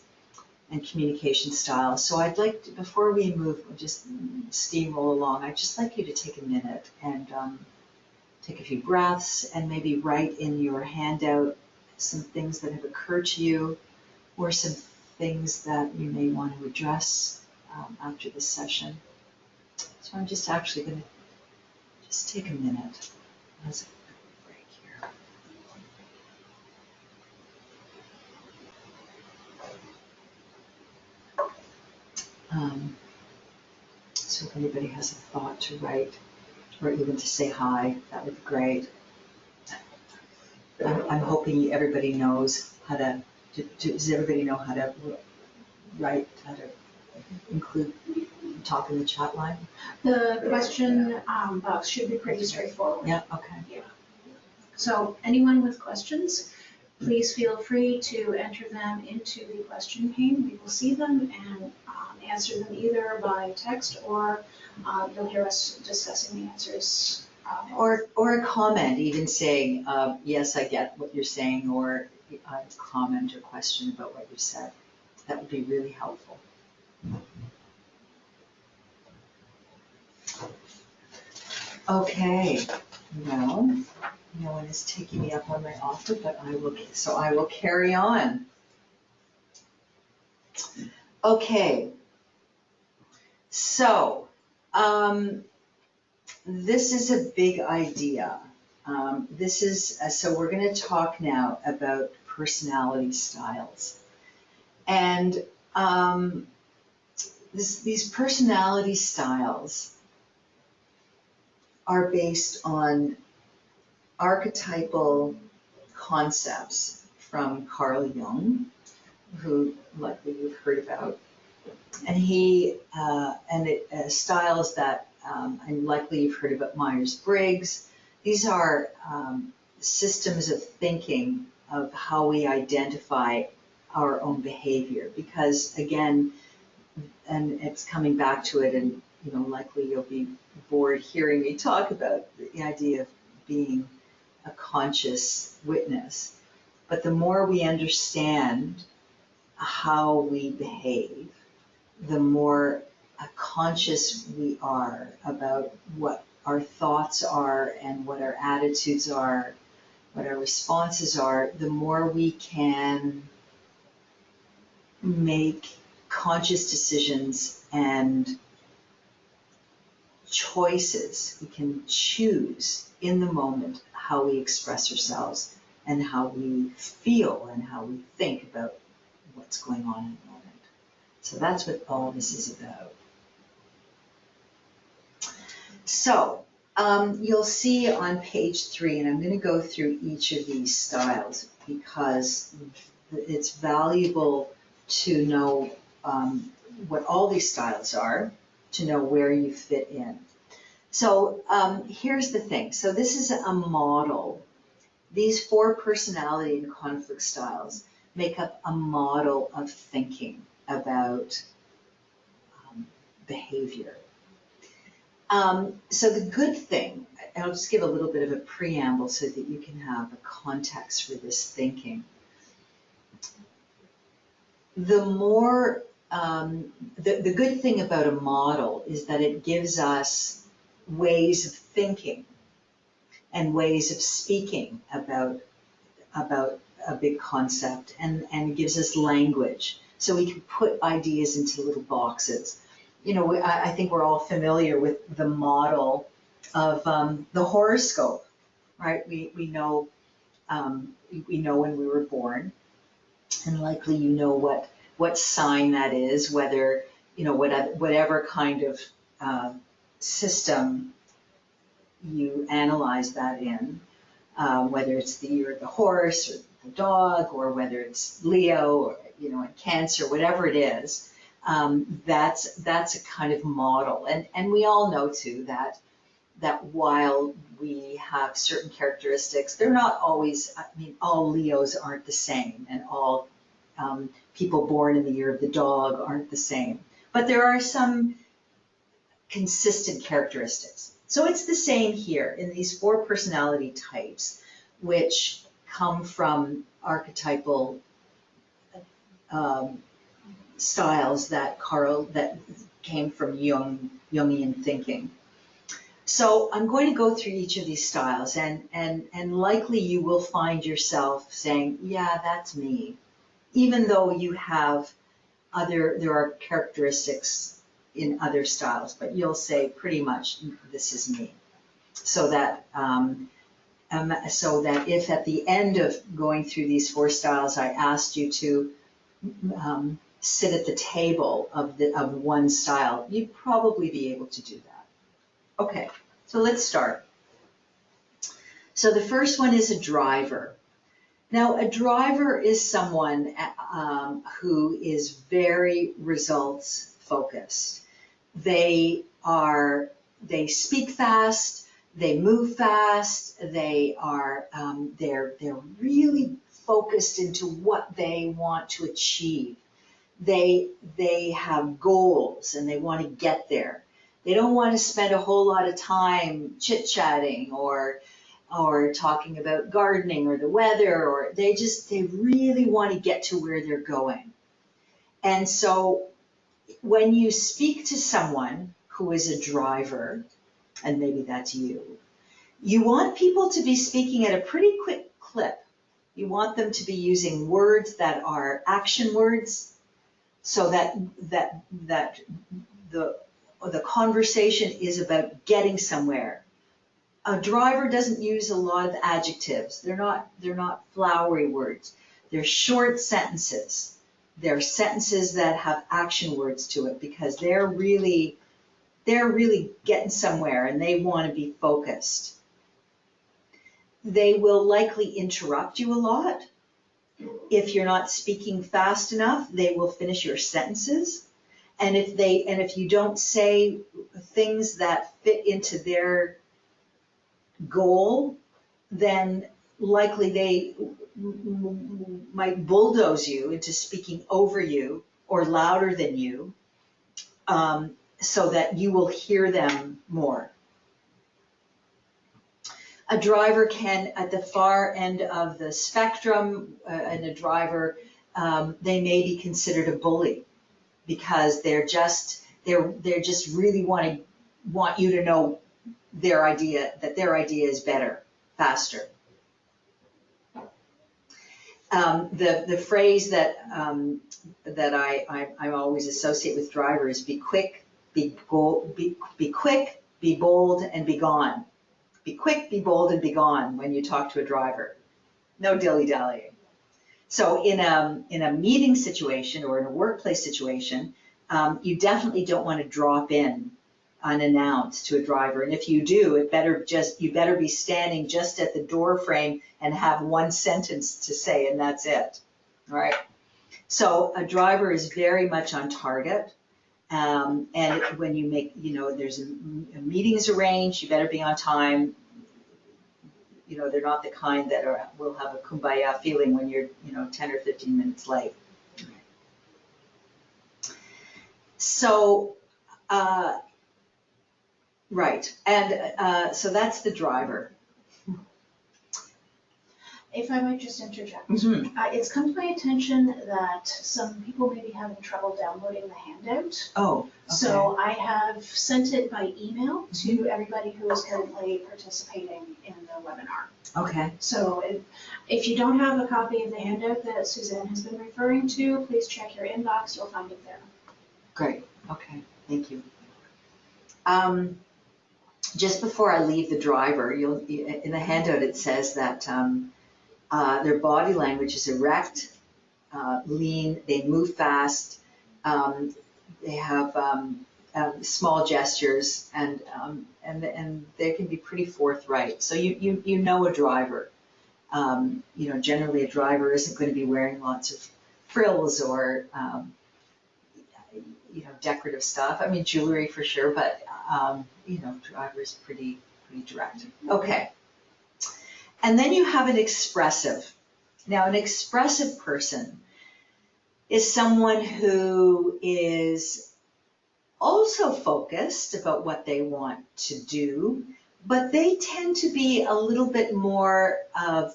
and communication styles. So I'd like to, before we move, just steamroll along, I'd just like you to take a minute and take a few breaths and maybe write in your handout some things that have occurred to you or some things that you may want to address after this session. So I'm just actually going to just take a minute as a break here. So if anybody has a thought to write or even to say hi, that would be great. I'm hoping everybody knows how to, does everybody know how to write, how to include, talk in the chat line? The question box should be pretty straightforward. Yeah, okay. Yeah. So anyone with questions, please feel free to enter them into the question pane. We will see them and answer them either by text or you'll hear us discussing the answers. Or a comment, even saying, yes, I get what you're saying, or a comment or question about what you said. That would be really helpful. Okay, well, no one is taking me up on my offer, but I will carry on. Okay, so this is a big idea. So we're going to talk now about personality styles. And these personality styles are based on archetypal concepts from Carl Jung, who likely you've heard about. And styles that, and likely you've heard about Myers-Briggs. These are systems of thinking of how we identify our own behavior. Because again, and it's coming back to it, and likely you'll be bored hearing me talk about the idea of being a conscious witness. But the more we understand how we behave, the more conscious we are about what our thoughts are and what our attitudes are, what our responses are, the more we can make conscious decisions and choices. We can choose in the moment how we express ourselves and how we feel and how we think about what's going on in the moment. So that's what all this is about. So you'll see on page 3, and I'm going to go through each of these styles because it's valuable to know what all these styles are, to know where you fit in. So here's the thing. So this is a model. These 4 personality and conflict styles make up a model of thinking about behavior. So the good thing, and I'll just give a little bit of a preamble so that you can have a context for this thinking. The more, the good thing about a model is that it gives us ways of thinking and ways of speaking about a big concept, and gives us language. So we can put ideas into little boxes. I think we're all familiar with the model of the horoscope, right? We know when we were born, and likely what sign that is, whether whatever kind of system you analyze that in, whether it's the year of the horse or the dog, or whether it's Leo or and Cancer, whatever it is. That's a kind of model, and we all know too that while we have certain characteristics, they're not always. I mean, all Leos aren't the same, and all people born in the year of the dog aren't the same. But there are some consistent characteristics. So it's the same here in these 4 personality types, which come from archetypal styles that came from Jungian thinking. So I'm going to go through each of these styles, and likely you will find yourself saying, yeah, that's me, even though you have there are characteristics in other styles, but you'll say pretty much this is me. So that if at the end of going through these 4 styles, I asked you to sit at the table of one style, you'd probably be able to do that. Okay, so let's start. So the first one is a driver. Now, a driver is someone who is very results focused. They speak fast, they move fast, they're really focused into what they want to achieve. They have goals and they want to get there. They don't want to spend a whole lot of time chit-chatting or talking about gardening or the weather, or they really want to get to where they're going. And so when you speak to someone who is a driver, and maybe that's you want people to be speaking at a pretty quick clip. You want them to be using words that are action words, so that the conversation is about getting somewhere. A driver doesn't use a lot of adjectives. They're not flowery words. They're short sentences. They're sentences that have action words to it, because they're really getting somewhere and they want to be focused. They will likely interrupt you a lot. If you're not speaking fast enough, they will finish your sentences. And if you don't say things that fit into their goal, then likely they might bulldoze you into speaking over you or louder than you, so that you will hear them more. A driver can, at the far end of the spectrum, and a driver, they may be considered a bully, because they're just really want you to know their idea is better, faster. The phrase that I always associate with drivers: be quick, be quick, be bold, and be gone. Be quick, be bold, and be gone when you talk to a driver. No dilly-dallying. So in a meeting situation or in a workplace situation, you definitely don't want to drop in unannounced to a driver. And if you do, you better be standing just at the door frame and have one sentence to say, and that's it. All right. So a driver is very much on target. And when you there's a meetings arranged, you better be on time. They're not the kind that will have a kumbaya feeling when you're 10 or 15 minutes late. So, right, and so that's the driver. If I might just interject, Mm-hmm. it's come to my attention that some people may be having trouble downloading the handout. Oh, okay. So I have sent it by email to everybody who is currently participating in the webinar. Okay. So if you don't have a copy of the handout that Suzanne has been referring to, please check your inbox, you'll find it there. Great, okay, thank you. Just before I leave the driver, in the handout it says that their body language is erect, lean, they move fast, they have small gestures, and they can be pretty forthright. So you know a driver. Generally a driver isn't going to be wearing lots of frills or decorative stuff. I mean, jewelry for sure, but driver's pretty direct. Okay. And then you have an expressive. Now, an expressive person is someone who is also focused about what they want to do, but they tend to be a little bit more of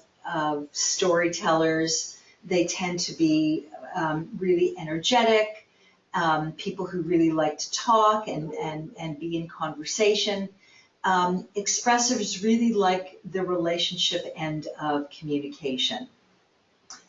storytellers. They tend to be really energetic. people who really like to talk and be in conversation. Expressives really like the relationship end of communication.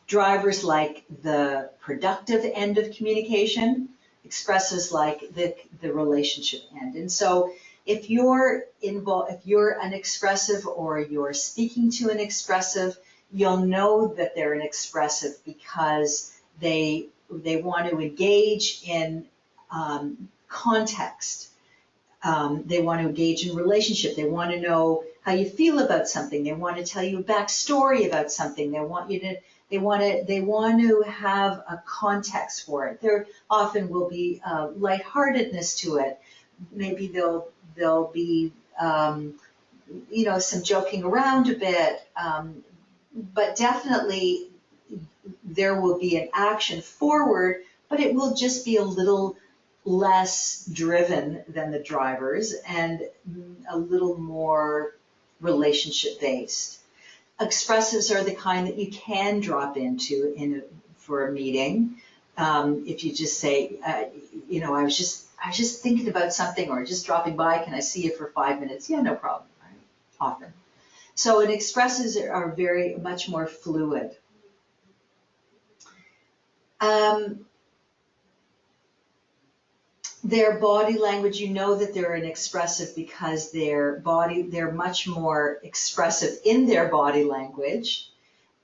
Drivers like the productive end of communication. Expressives like the relationship end. And so if you're an expressive or you're speaking to an expressive, you'll know that they're an expressive because they want to engage in context. They want to engage in relationship. They want to know how you feel about something. They want to tell you a backstory about something. They want to have a context for it. There often will be lightheartedness to it. Maybe there'll be some joking around a bit, but definitely there will be an action forward, but it will just be a little less driven than the drivers and a little more relationship based. Expressives are the kind that you can drop into for a meeting. If you just say, I was just thinking about something, or just dropping by, can I see you for 5 minutes? Yeah, no problem, right? Often. So expressives are very much more fluid. Their body language, you know that they're an expressive because they're much more expressive in their body language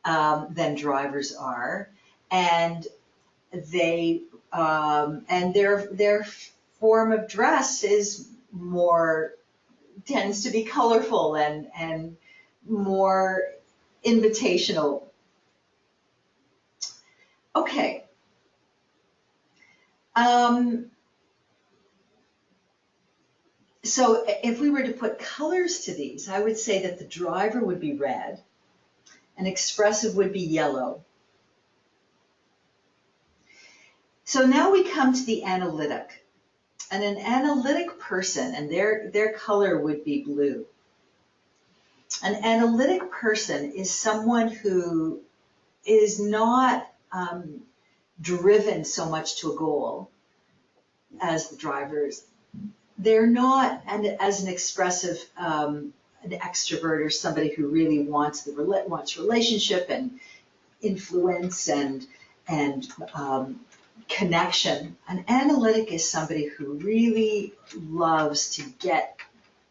than drivers are, and their form of dress tends to be colorful and more invitational. Okay. So if we were to put colors to these, I would say that the driver would be red, an expressive would be yellow. So now we come to the analytic. And an analytic person, and their color would be blue. An analytic person is someone who is not driven so much to a goal as the drivers. They're not, and as an expressive, an extrovert or somebody who really wants relationship and influence and connection. An analytic is somebody who really loves to get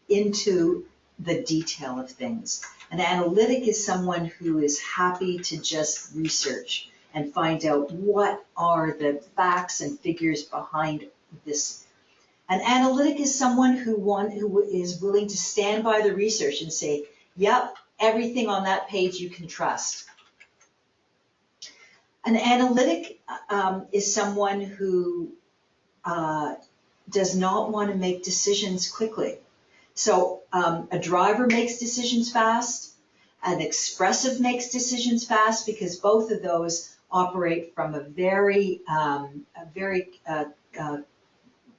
into the detail of things. An analytic is someone who is happy to just research and find out what are the facts and figures behind this. An analytic is someone who is willing to stand by the research and say, yep, everything on that page you can trust. An analytic is someone who does not want to make decisions quickly. So a driver makes decisions fast, an expressive makes decisions fast, because both of those operate from a very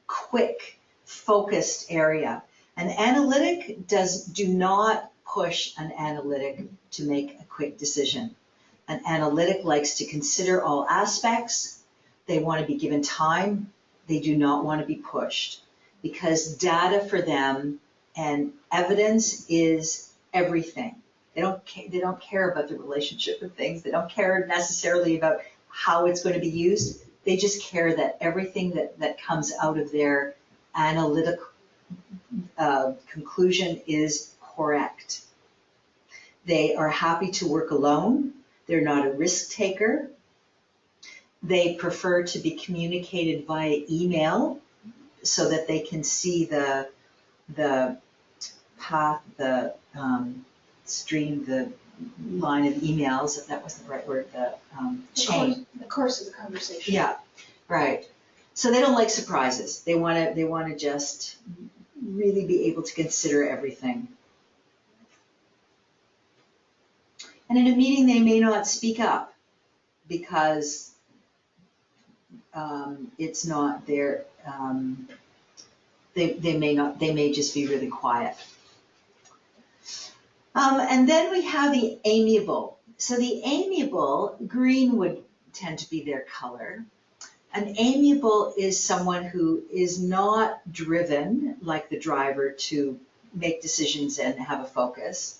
quick, focused area. An analytic do not push an analytic to make a quick decision. An analytic likes to consider all aspects. They want to be given time. They do not want to be pushed, because data for them and evidence is everything. They don't care about the relationship of things. They don't care necessarily about how it's going to be used. They just care that everything that comes out of their analytic conclusion is correct. They are happy to work alone. They're not a risk taker. They prefer to be communicated via email so that they can see the path, the stream, the line of emails, if that wasn't the right word, the chain. The course of the conversation. Yeah, right. So they don't like surprises. They want to just really be able to consider everything. And in a meeting, they may not speak up because it's not their. They may just be really quiet. And then we have the amiable. So the amiable, green would tend to be their color. An amiable is someone who is not driven, like the driver, to make decisions and have a focus.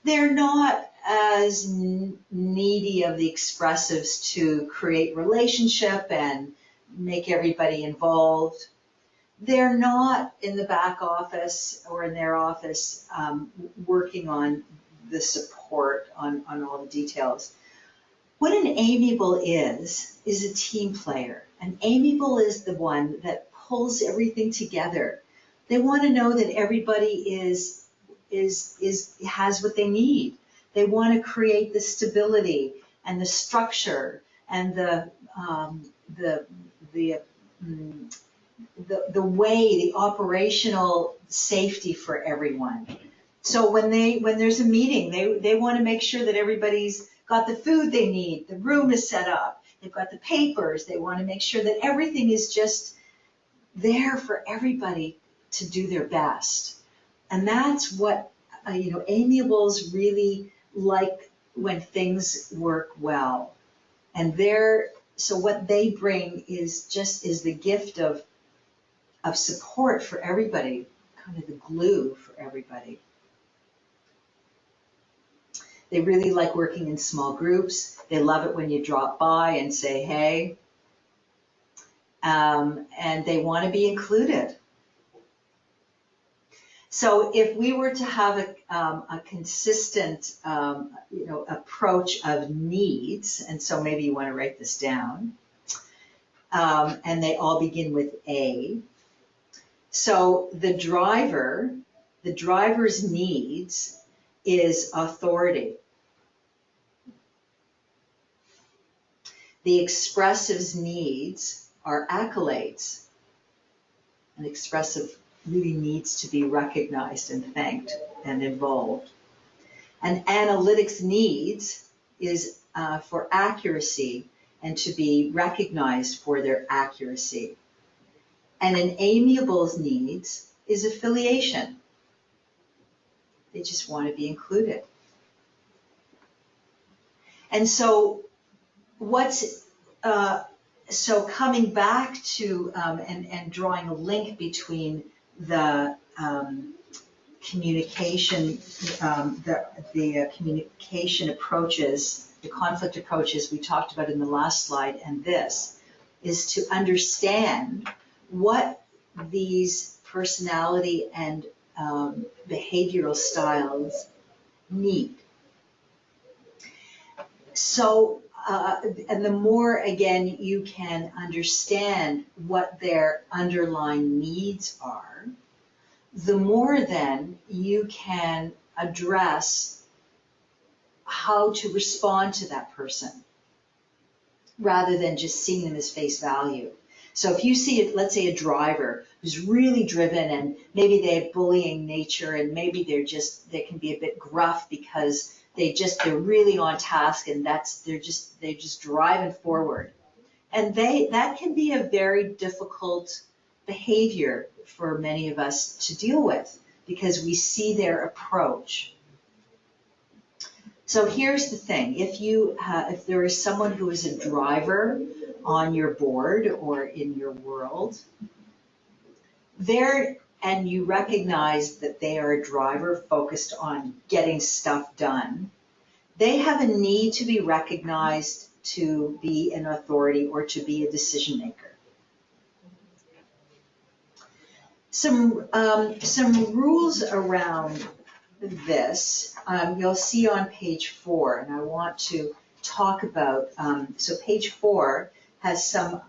They're not as needy of the expressives to create relationship and make everybody involved. They're not in the back office or in their office working on the support on all the details. What an amiable is a team player. An amiable is the one that pulls everything together. They want to know that everybody has what they need. They want to create the stability and the structure and the way, the operational safety for everyone. So when there's a meeting, they want to make sure that everybody's got the food they need, the room is set up, they've got the papers, they want to make sure that everything is just there for everybody to do their best. And that's what, amiables really like when things work well. And so what they bring is the gift of support for everybody, kind of the glue for everybody. They really like working in small groups. They love it when you drop by and say, hey. And they want to be included. So if we were to have a consistent, approach of needs, and so maybe you want to write this down, and they all begin with A. So the driver's needs is authority. The expressive's needs are accolades. An expressive really needs to be recognized and thanked and involved. An analytic's needs is for accuracy and to be recognized for their accuracy. And an amiable's needs is affiliation. They just want to be included. And so so coming back to and drawing a link between the communication, the communication approaches, the conflict approaches we talked about in the last slide, and this is to understand what these personality and behavioral styles need. So, and the more, again, you can understand what their underlying needs are, the more then you can address how to respond to that person rather than just seeing them as face value. So if you see, let's say, a driver who's really driven and maybe they have bullying nature and maybe they can be a bit gruff because they're really on task and they're just driving forward. And that can be a very difficult behavior for many of us to deal with because we see their approach. So here's the thing, if there is someone who is a driver on your board or in your world, and you recognize that they are a driver focused on getting stuff done, they have a need to be recognized to be an authority or to be a decision maker. Some rules around this, you'll see on page 4, and I want to talk about, so page 4 has some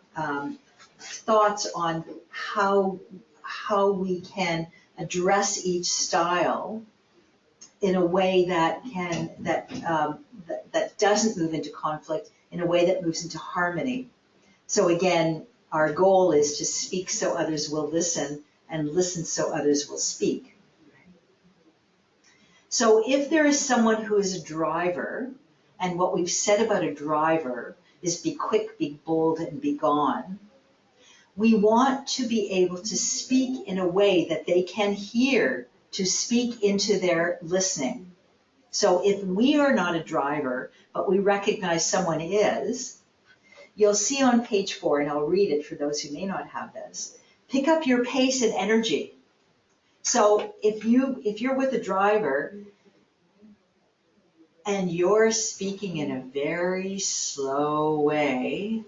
thoughts on how we can address each style in a way that doesn't move into conflict, in a way that moves into harmony. So again, our goal is to speak so others will listen and listen so others will speak. So if there is someone who is a driver, and what we've said about a driver is be quick, be bold, and be gone, we want to be able to speak in a way that they can hear, to speak into their listening. So if we are not a driver, but we recognize someone is, you'll see on page 4, and I'll read it for those who may not have this, pick up your pace and energy. So if you're with a driver and you're speaking in a very slow way,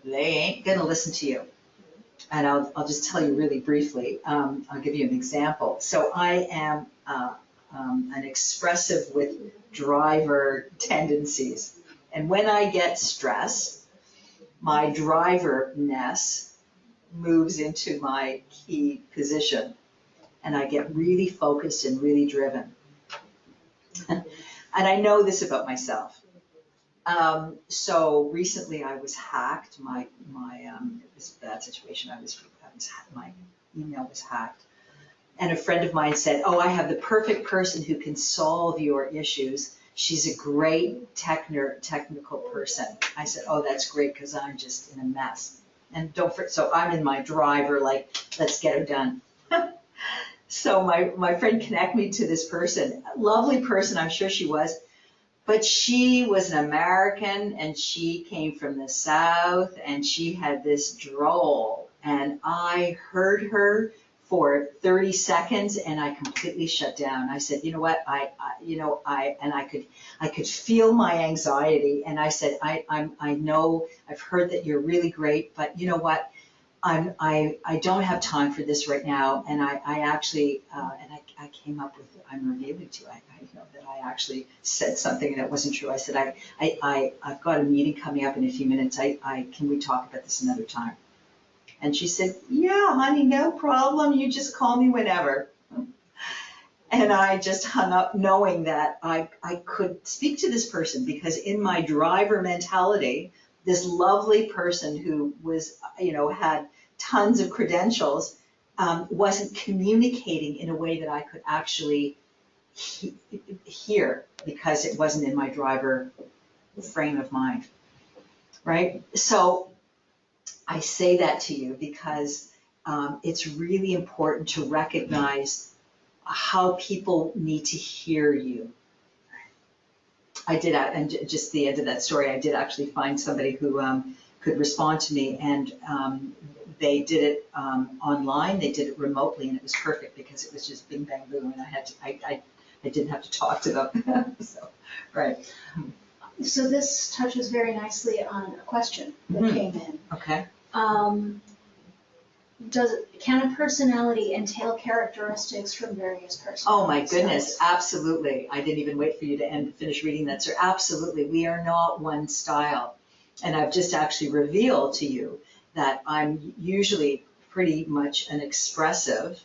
they ain't gonna listen to you. And I'll just tell you really briefly. I'll give you an example. So I am an expressive with driver tendencies. And when I get stressed, my driver-ness moves into my key position. And I get really focused and really driven. And I know this about myself. So recently I was hacked. My it was a bad situation. My email was hacked. And a friend of mine said, "Oh, I have the perfect person who can solve your issues. She's a great technical person." I said, "Oh, that's great, because I'm just in a mess." And so I'm in my driver, like, let's get it done. So my friend connected me to this person, a lovely person, I'm sure she was, but she was an American and she came from the South and she had this drawl, and I heard her for 30 seconds and I completely shut down. I said, "You know what, I could feel my anxiety, and I said, I know I've heard that you're really great, but you know what, I don't have time for this right now." And I actually, and I came up with, I'm revealing to you, I know that I actually said something that wasn't true. I said, I've got a meeting coming up in a few minutes. Can we talk about this another time? And she said, "Yeah, honey, no problem. You just call me whenever." And I just hung up, knowing that I could speak to this person, because in my driver mentality, this lovely person who was, had tons of credentials, wasn't communicating in a way that I could actually hear, because it wasn't in my driver frame of mind, right? So I say that to you because it's really important to recognize how people need to hear you. I did, and just the end of that story, I did actually find somebody who could respond to me, and they did it online, they did it remotely, and it was perfect, because it was just bing, bang, boom, and I didn't have to talk to them. So, right. So this touches very nicely on a question that came in. Okay. Can a personality entail characteristics from various personalities? Oh my goodness, absolutely. I didn't even wait for you to finish reading that, sir. Absolutely, we are not one style. And I've just actually revealed to you that I'm usually pretty much an expressive,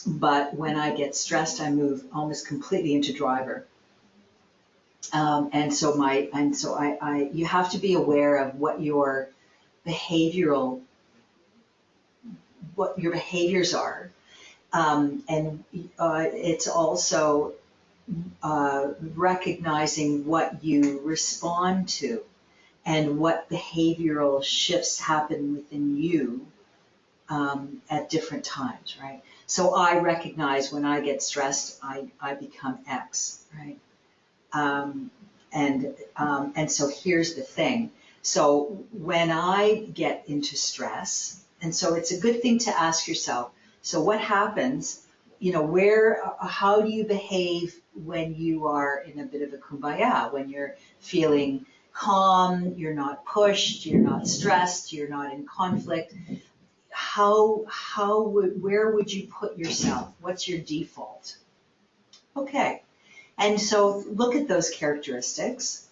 but when I get stressed, I move almost completely into driver. And so you have to be aware of what your behaviors are. And it's also recognizing what you respond to and what behavioral shifts happen within you at different times, right? So I recognize when I get stressed, I become X, right? And so here's the thing. So when I get into stress, and so it's a good thing to ask yourself, so what happens, how do you behave when you are in a bit of a kumbaya, when you're feeling calm, you're not pushed, you're not stressed, you're not in conflict? Where would you put yourself? What's your default? Okay. And so look at those characteristics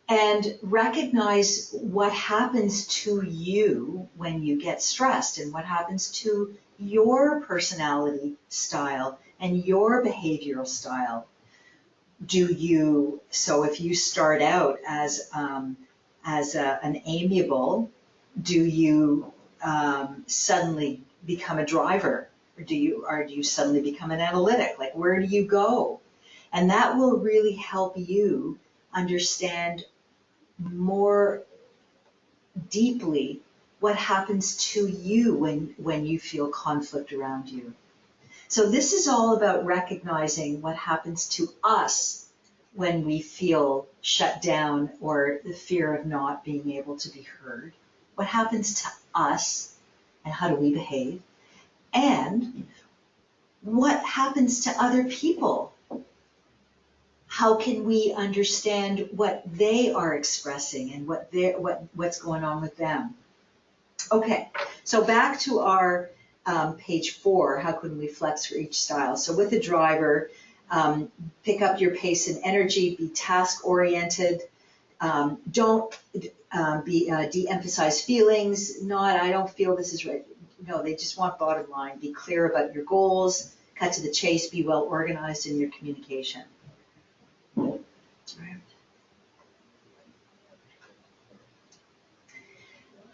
and recognize what happens to you when you get stressed, and what happens to your personality style and your behavioral style. So if you start out as an amiable, do you suddenly become a driver? Or do you suddenly become an analytic? Like, where do you go? And that will really help you understand more deeply what happens to you when you feel conflict around you. So this is all about recognizing what happens to us when we feel shut down or the fear of not being able to be heard? What happens to us and how do we behave? And what happens to other people? How can we understand what they are expressing and what's going on with them? Okay, so back to our page 4, how can we flex for each style? So with the driver, pick up your pace and energy, be task-oriented, don't de-emphasize feelings, not I don't feel this is right. No, they just want bottom line. Be clear about your goals, cut to the chase, be well organized in your communication. Right.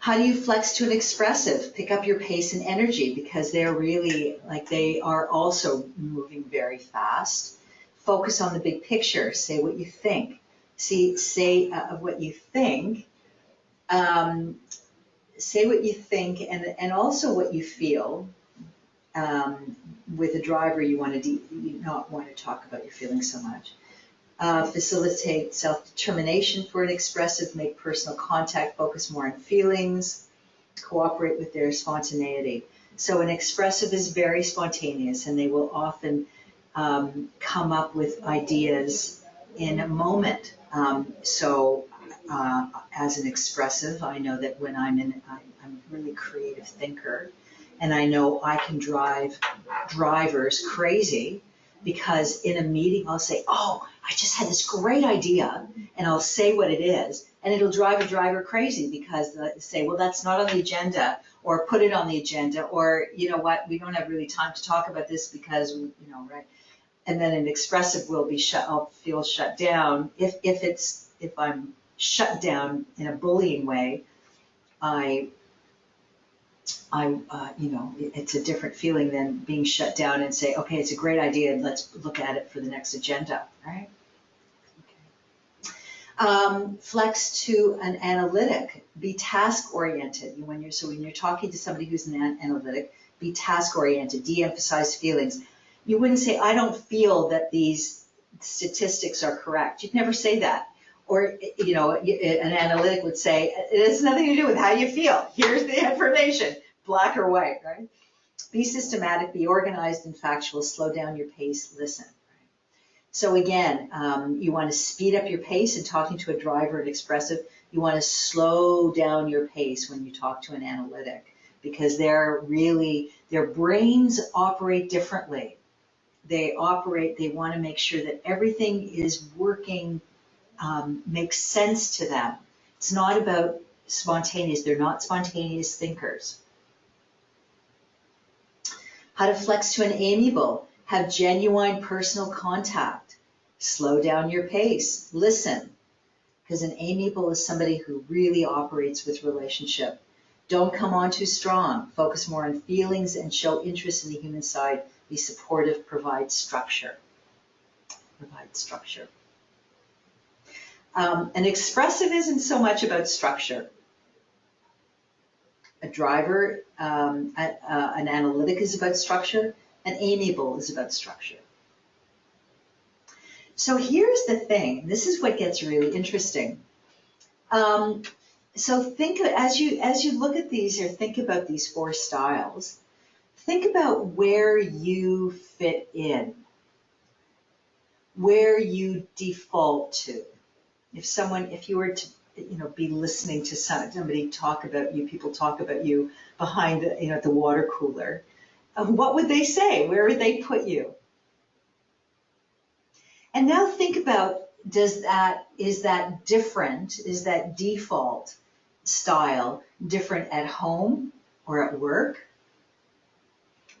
How do you flex to an expressive? Pick up your pace and energy because they're really, like they are also moving very fast. Focus on the big picture. Say what you think. Say what you think. Say what you think and also what you feel. With a driver, you not want to talk about your feelings so much. Facilitate self-determination for an expressive, make personal contact, focus more on feelings, cooperate with their spontaneity. So an expressive is very spontaneous and they will often come up with ideas in a moment. As an expressive, I know that when I'm a really creative thinker, and I know I can drive drivers crazy because in a meeting I'll say, oh, I just had this great idea, and I'll say what it is, and it'll drive a driver crazy because they'll say, well, that's not on the agenda, or put it on the agenda, or you know what, we don't have really time to talk about this because, right? And then an expressive will be I'll feel shut down. If I'm shut down in a bullying way, it's a different feeling than being shut down and say, okay, it's a great idea, and let's look at it for the next agenda, right? Okay. Flex to an analytic. Be task-oriented. When you're talking to somebody who's an analytic, be task-oriented. De-emphasize feelings. You wouldn't say, I don't feel that these statistics are correct. You'd never say that. Or, an analytic would say, it has nothing to do with how you feel. Here's the information, black or white, right? Be systematic, be organized and factual, slow down your pace, listen. So again, you want to speed up your pace in talking to a driver and expressive. You want to slow down your pace when you talk to an analytic because their brains operate differently. They want to make sure that everything is working, makes sense to them. It's not about spontaneous. They're not spontaneous thinkers. How to flex to an amiable. Have genuine personal contact. Slow down your pace. Listen. Because an amiable is somebody who really operates with relationship. Don't come on too strong. Focus more on feelings and show interest in the human side. Be supportive. Provide structure. An expressive isn't so much about structure. A driver, an analytic is about structure. An amiable is about structure. So here's the thing. This is what gets really interesting. So think as you look at these or think about these 4 styles, think about where you fit in, where you default to. If you were to be listening to somebody talk about you, people talk about you behind at the water cooler, what would they say? Where would they put you? And now think about, is that different? Is that default style different at home or at work?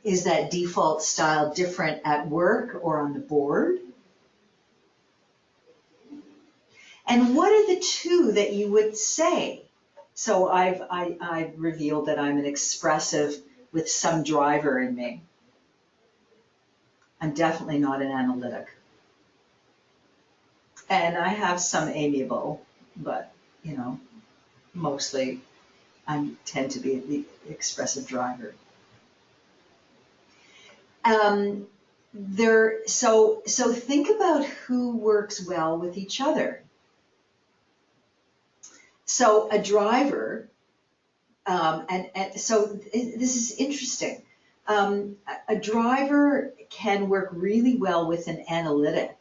Is that default style different at work or on the board? And what are the 2 that you would say? So I've revealed that I'm an expressive with some driver in me. I'm definitely not an analytic. And I have some amiable, but, mostly I tend to be the expressive driver. so think about who works well with each other. So a driver, and so this is interesting. A driver can work really well with an analytic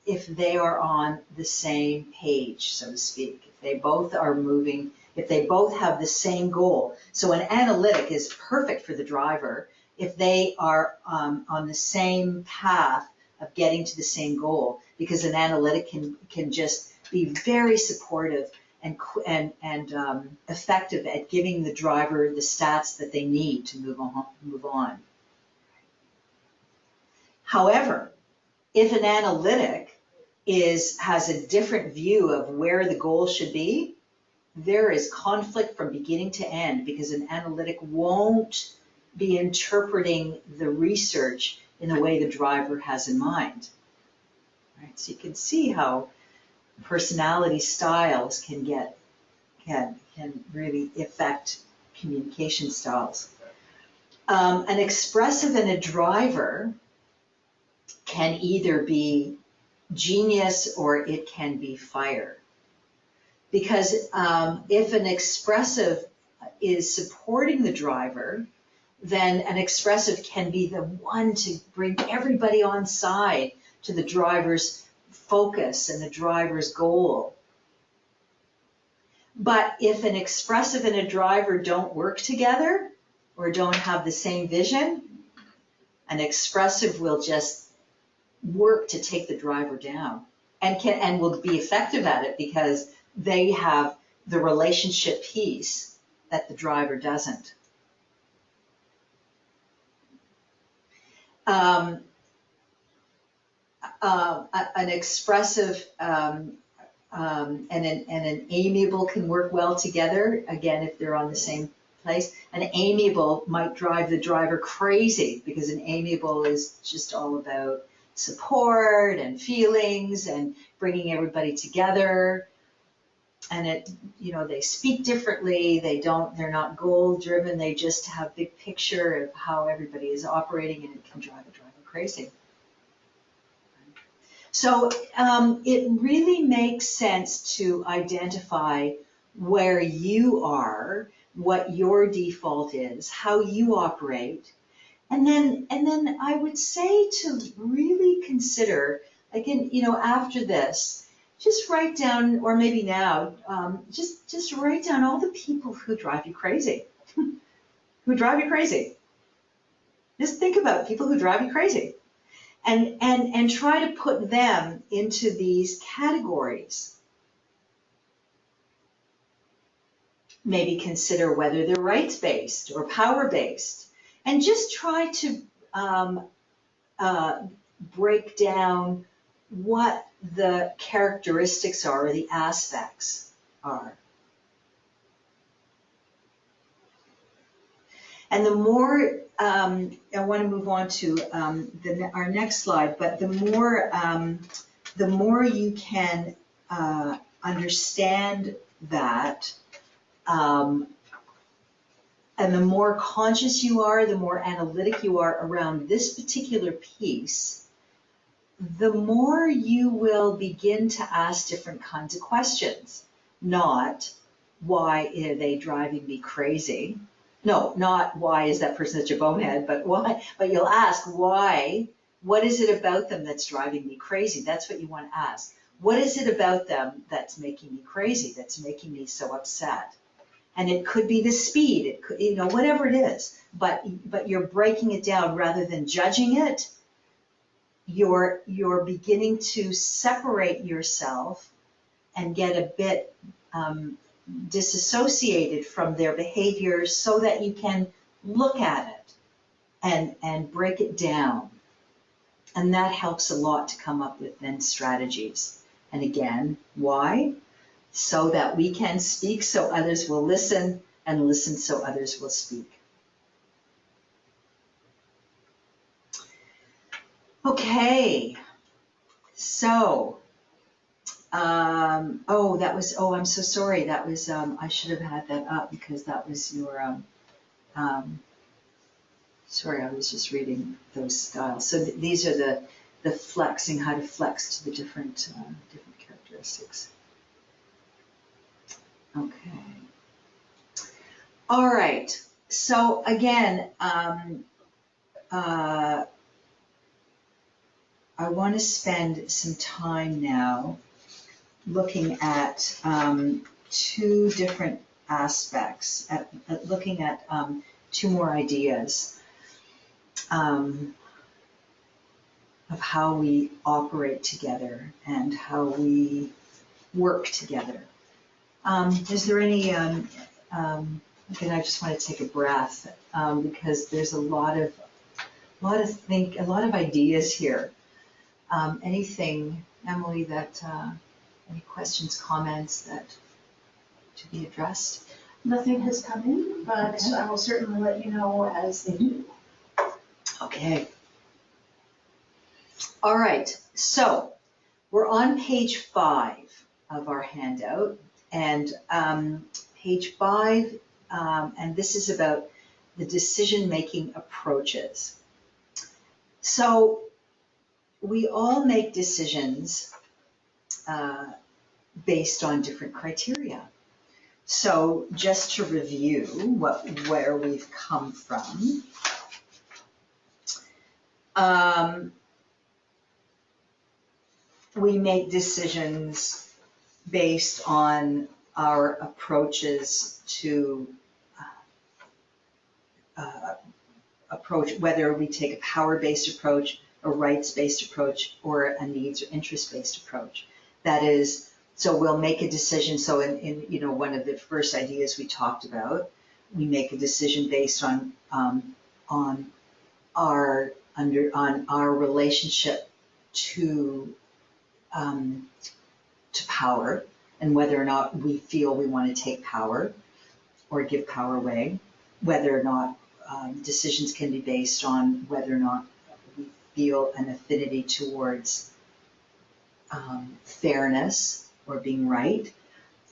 if they are on the same page, so to speak. If they both are moving, if they both have the same goal. So an analytic is perfect for the driver if they are on the same path of getting to the same goal, because an analytic can just be very supportive and effective at giving the driver the stats that they need to move on. However, if an analytic has a different view of where the goal should be, there is conflict from beginning to end, because an analytic won't be interpreting the research in the way the driver has in mind. Right? So you can see how personality styles can really affect communication styles. An expressive and a driver can either be genius or it can be fire. Because if an expressive is supporting the driver, then an expressive can be the one to bring everybody on side to the driver's focus and the driver's goal. But if an expressive and a driver don't work together or don't have the same vision, an expressive will just work to take the driver down and will be effective at it because they have the relationship piece that the driver doesn't. An expressive and an amiable can work well together, again, if they're on the same place. An amiable might drive the driver crazy because an amiable is just all about support and feelings and bringing everybody together. And they speak differently. They're not goal driven. They just have big picture of how everybody is operating, and it can drive a driver crazy. So it really makes sense to identify where you are, what your default is, how you operate, and then I would say to really consider, again, after this, just write down, or maybe now, just write down all the people who drive you crazy, who drive you crazy. Just think about people who drive you crazy. And try to put them into these categories. Maybe consider whether they're rights-based or power-based. And just try to break down what the characteristics are, or the aspects are. And the more, I want to move on to our next slide, but the more you can understand that, and the more conscious you are, the more analytic you are around this particular piece, the more you will begin to ask different kinds of questions. Not, why are they driving me crazy? No, not why is that person such a bonehead, but why? But you'll ask why. What is it about them that's driving me crazy? That's what you want to ask. What is it about them that's making me crazy? That's making me so upset? And it could be the speed. It could, whatever it is. But you're breaking it down rather than judging it. You're beginning to separate yourself and get a bit disassociated from their behavior so that you can look at it and break it down. And that helps a lot to come up with then strategies. And again, why? So that we can speak so others will listen, and listen so others will speak. Okay, so I'm so sorry. That was, I should have had that up because that was your, Sorry, I was just reading those styles. So these are the flexing, how to flex to the different characteristics. Okay. All right. So again, I want to spend some time now looking at two different aspects, looking at two more ideas of how we operate together and how we work together. Is there any, again, I just want to take a breath because there's a lot of ideas here. Anything, Emily, that, any questions, comments that to be addressed? Nothing has come in, but Okay. I will certainly let you know as they do. Okay. All right, so we're on page 5 of our handout, and page 5, and this is about the decision-making approaches. So we all make decisions based on different criteria. So just to review where we've come from, we make decisions based on our approaches to approach, whether we take a power-based approach, a rights-based approach, or a needs or interest-based approach. That is, so we'll make a decision. So in one of the first ideas we talked about, we make a decision based on our relationship to power and whether or not we feel we want to take power or give power away, whether or not decisions can be based on whether or not we feel an affinity towards fairness or being right,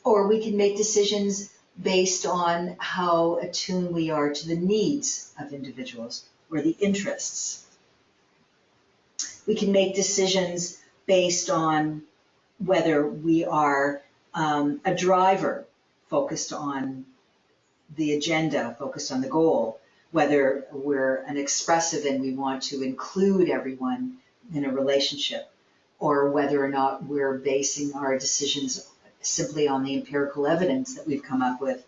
or we can make decisions based on how attuned we are to the needs of individuals or the interests. We can make decisions based on whether we are a driver focused on the agenda, focused on the goal, whether we're an expressive and we want to include everyone in a relationship, or whether or not we're basing our decisions simply on the empirical evidence that we've come up with,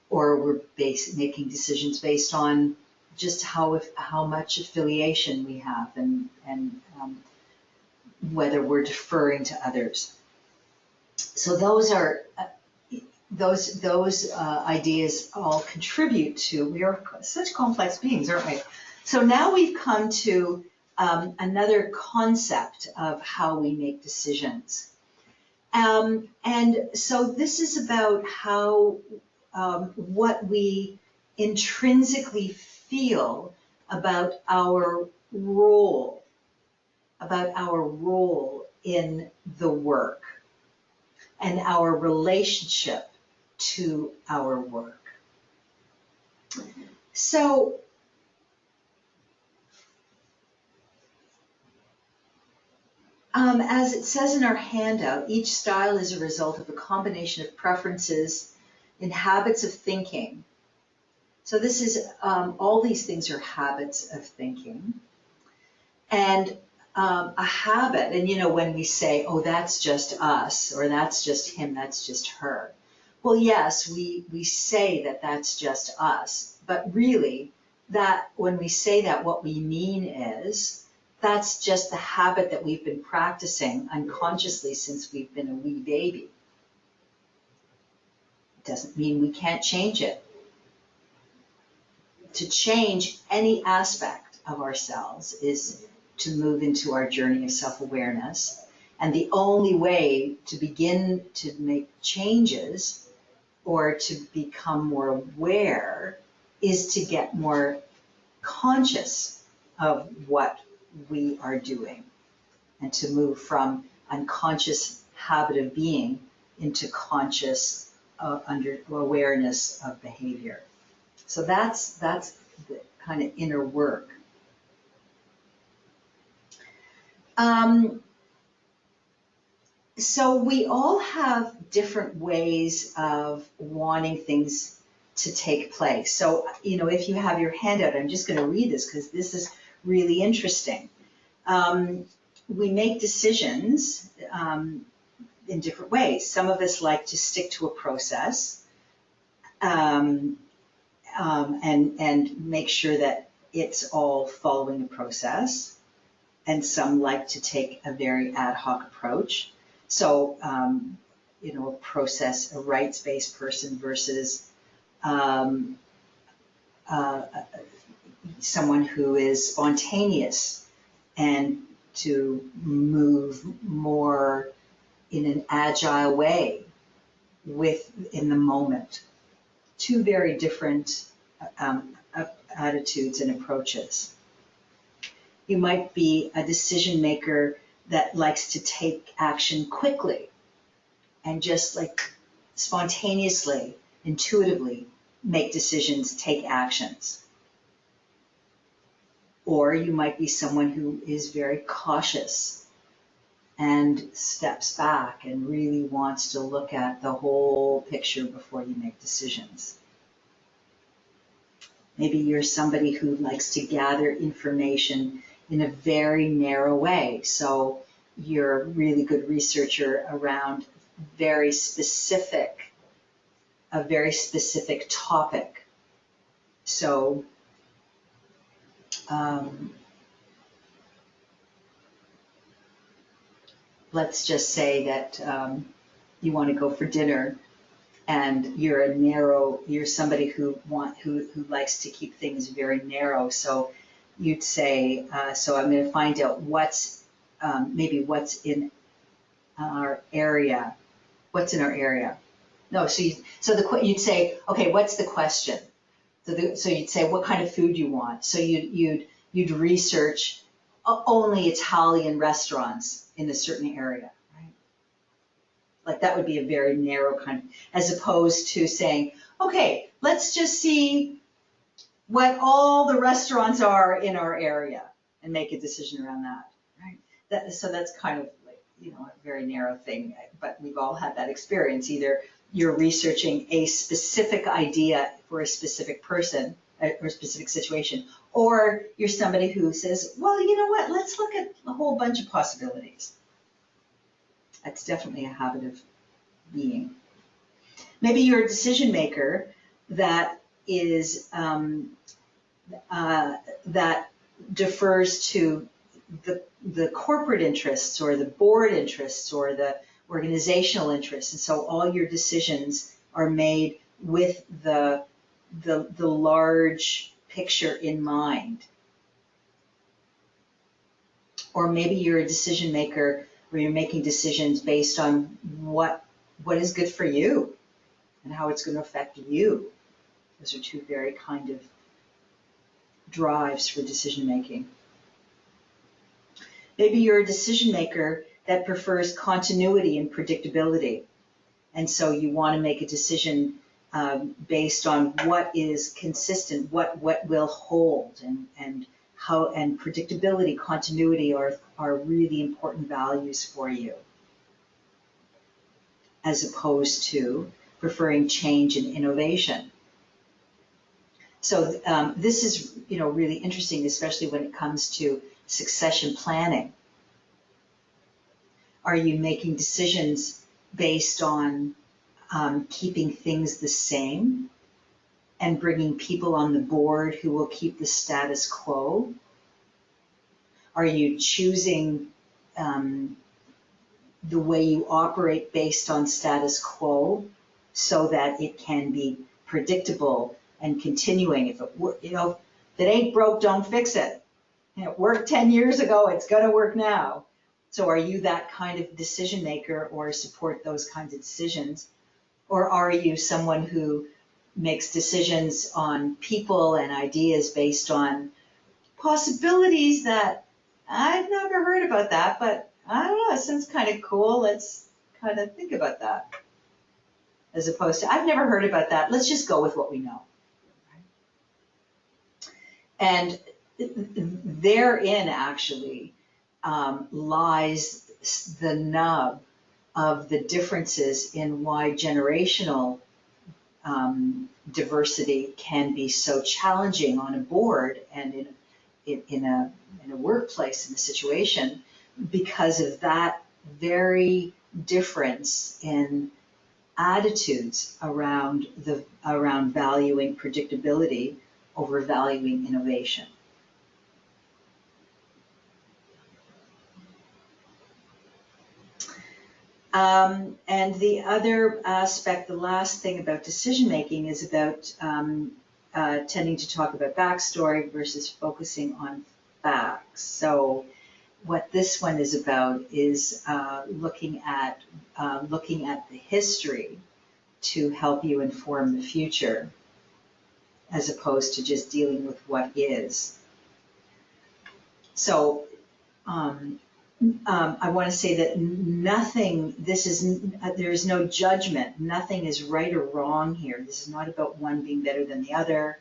or we're making decisions based on just how much affiliation we have and whether we're deferring to others. So those are those ideas all contribute to, we are such complex beings, aren't we? So now we've come to another concept of how we make decisions. And so this is about how, what we intrinsically feel about our role in the work and our relationship to our work. So as it says in our handout, each style is a result of a combination of preferences and habits of thinking. So this is, all these things are habits of thinking. And a habit, and when we say, oh, that's just us, or that's just him, that's just her. Well, yes, we say that that's just us, but really, that when we say that, what we mean is, that's just the habit that we've been practicing unconsciously since we've been a wee baby. It doesn't mean we can't change it. To change any aspect of ourselves is to move into our journey of self-awareness. And the only way to begin to make changes or to become more aware is to get more conscious of what we are doing and to move from unconscious habit of being into conscious awareness of behavior. So that's kind of inner work. So we all have different ways of wanting things to take place. So, if you have your handout, I'm just going to read this because this is really interesting. We make decisions in different ways. Some of us like to stick to a process and make sure that it's all following a process. And some like to take a very ad hoc approach. So, a process, a rights-based person versus someone who is spontaneous and to move more in an agile way in the moment. Two very different attitudes and approaches. You might be a decision maker that likes to take action quickly and just like spontaneously, intuitively make decisions, take actions. Or you might be someone who is very cautious and steps back and really wants to look at the whole picture before you make decisions. Maybe you're somebody who likes to gather information in a very narrow way. So you're a really good researcher around a very specific topic. So let's just say that you want to go for dinner and you're somebody who likes to keep things very narrow. So you'd say, so I'm going to find out what's in our area. What's in our area? No, you'd say, okay, what's the question? So you'd say, what kind of food you want? So you'd research only Italian restaurants in a certain area, right? Like that would be a very narrow kind of, as opposed to saying, okay, let's just see what all the restaurants are in our area and make a decision around that, right? So that's kind of like, a very narrow thing, but we've all had that experience. Either you're researching a specific idea for a specific person or a specific situation, or you're somebody who says, well, you know what, let's look at a whole bunch of possibilities. That's definitely a habit of being. Maybe you're a decision maker that is that defers to the corporate interests or the board interests or the organizational interests, and so all your decisions are made with the large picture in mind. Or maybe you're a decision maker where you're making decisions based on what is good for you and how it's going to affect you. Those are two very kind of drives for decision making. Maybe you're a decision maker that prefers continuity and predictability. And so you want to make a decision based on what is consistent, what will hold, and how, and predictability, continuity are really important values for you, as opposed to preferring change and innovation. So this is really interesting, especially when it comes to succession planning. Are you making decisions based on keeping things the same and bringing people on the board who will keep the status quo? Are you choosing the way you operate based on status quo so that it can be predictable and continuing? If it ain't broke, don't fix it. It worked 10 years ago, it's going to work now. So are you that kind of decision maker or support those kinds of decisions? Or are you someone who makes decisions on people and ideas based on possibilities that I've never heard about that, but I don't know, it sounds kind of cool, let's kind of think about that. As opposed to, I've never heard about that, let's just go with what we know. And therein actually lies the nub of the differences in why generational diversity can be so challenging on a board and in a workplace, in a situation, because of that very difference in attitudes around valuing predictability over valuing innovation. And the other aspect, the last thing about decision making, is about tending to talk about backstory versus focusing on facts. So what this one is about is looking at the history to help you inform the future, as opposed to just dealing with what is. So I want to say that there is no judgment. Nothing is right or wrong here. This is not about one being better than the other.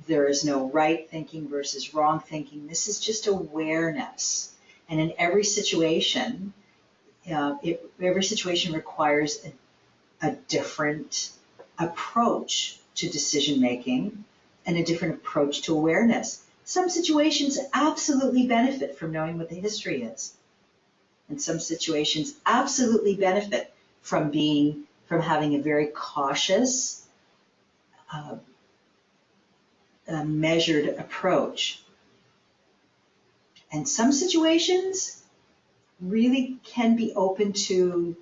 There is no right thinking versus wrong thinking. This is just awareness. And in every situation, every situation requires a different approach to decision making and a different approach to awareness. Some situations absolutely benefit from knowing what the history is. And some situations absolutely benefit from having a very cautious, measured approach. And some situations really can be open to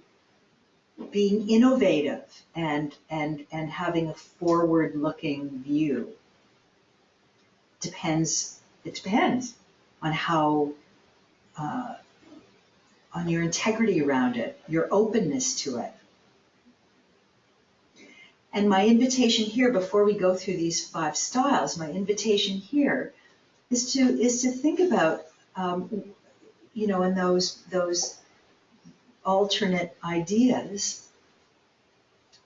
being innovative and having a forward-looking view. It depends on how, on your integrity around it, your openness to it. And my invitation here, before we go through these 5 styles, my invitation here is to think about, in those alternate ideas,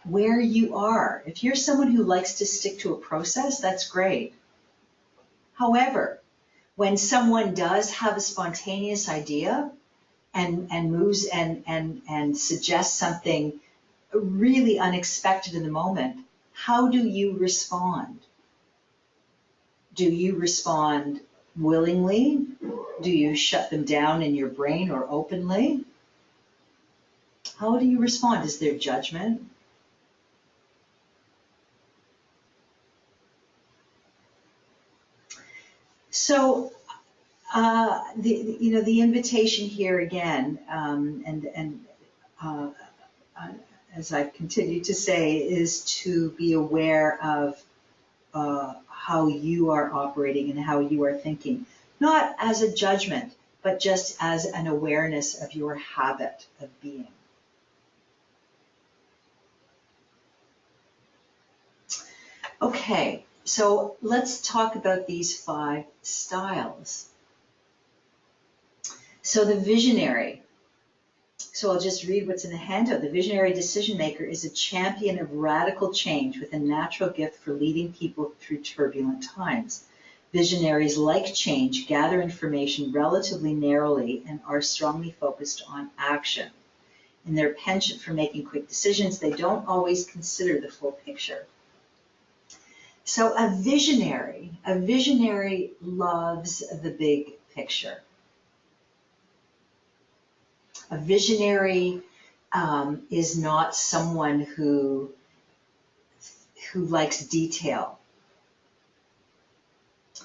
where you are. If you're someone who likes to stick to a process, that's great. However, when someone does have a spontaneous idea and moves and suggests something really unexpected in the moment, how do you respond? Do you respond willingly? Do you shut them down in your brain or openly? How do you respond? Is there judgment? So, the invitation here again, as I've continued to say, is to be aware of how you are operating and how you are thinking, not as a judgment, but just as an awareness of your habit of being. Okay, so let's talk about these 5 styles. So the visionary. So I'll just read what's in the handout. The visionary decision maker is a champion of radical change with a natural gift for leading people through turbulent times. Visionaries like change, gather information relatively narrowly, and are strongly focused on action. In their penchant for making quick decisions, they don't always consider the full picture. So a visionary loves the big picture. A visionary is not someone who likes detail.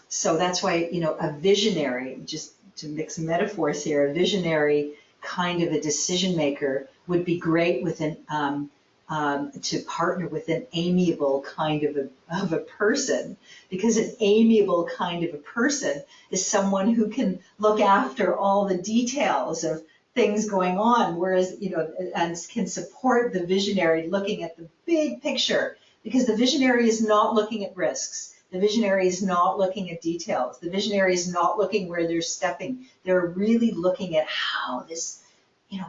So that's why, a visionary, just to mix metaphors here, a visionary kind of a decision maker would be great with to partner with an amiable kind of a person, because an amiable kind of a person is someone who can look after all the details of things going on, whereas, and can support the visionary looking at the big picture, because the visionary is not looking at risks. The visionary is not looking at details. The visionary is not looking where they're stepping. They're really looking at how this,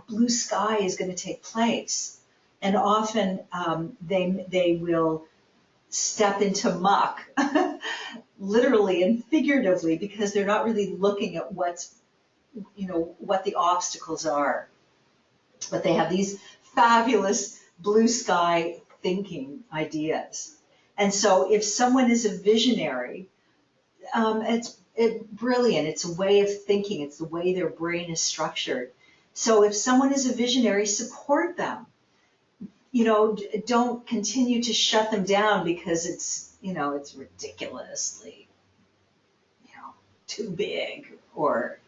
blue sky is going to take place. And often they will step into muck, literally and figuratively, because they're not really looking at what's, what the obstacles are. But they have these fabulous blue sky thinking ideas. And so if someone is a visionary, it's brilliant. It's a way of thinking. It's the way their brain is structured. So if someone is a visionary, support them. Don't continue to shut them down because it's ridiculously, too big, or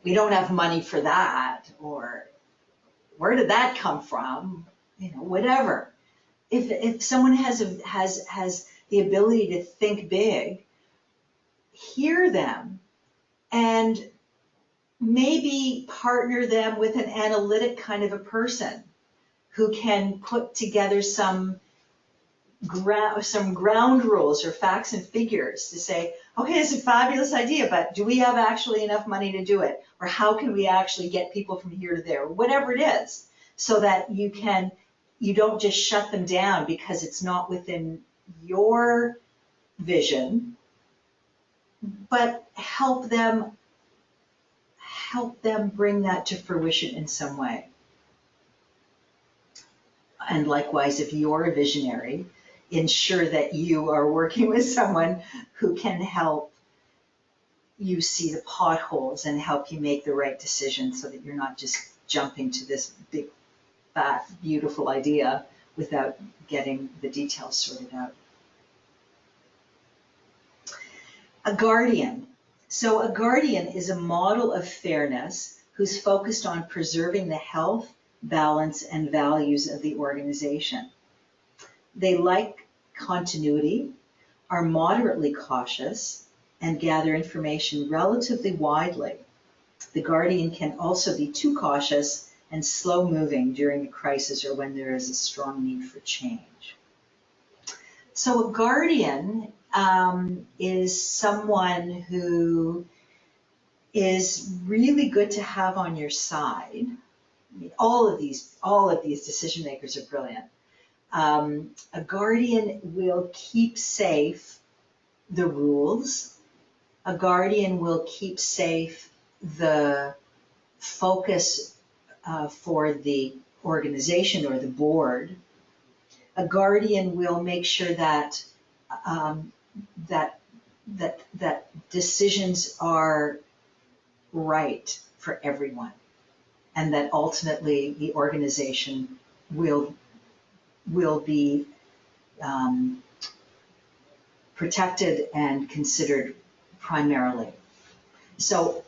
we don't have money for that, or where did that come from? Whatever. If someone has the ability to think big, hear them and maybe partner them with an analytic kind of a person who can put together some ground rules or facts and figures to say, okay, it's a fabulous idea, but do we have actually enough money to do it? Or how can we actually get people from here to there? Whatever it is, so that you don't just shut them down because it's not within your vision, but help them bring that to fruition in some way. And likewise, if you're a visionary, ensure that you are working with someone who can help you see the potholes and help you make the right decision so that you're not just jumping to this big, fat, beautiful idea without getting the details sorted out. A guardian. So a guardian is a model of fairness who's focused on preserving the health, balance, and values of the organization. They like continuity, are moderately cautious, and gather information relatively widely. The guardian can also be too cautious and slow-moving during a crisis or when there is a strong need for change. So a guardian is someone who is really good to have on your side. I mean, all of these decision makers are brilliant. A guardian will keep safe the rules. A guardian will keep safe the focus for the organization or the board. A guardian will make sure that that decisions are right for everyone, and that ultimately the organization will be protected and considered primarily. So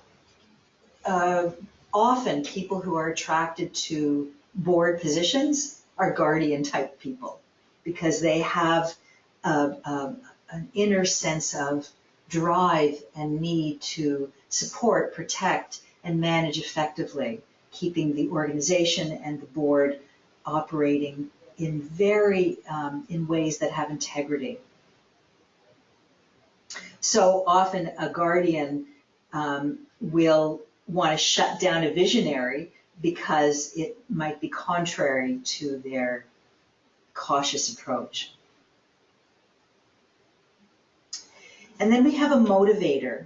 often people who are attracted to board positions are guardian type people because they have an inner sense of drive and need to support, protect, and manage effectively, keeping the organization and the board operating in ways that have integrity. So often a guardian will want to shut down a visionary because it might be contrary to their cautious approach. And then we have a motivator.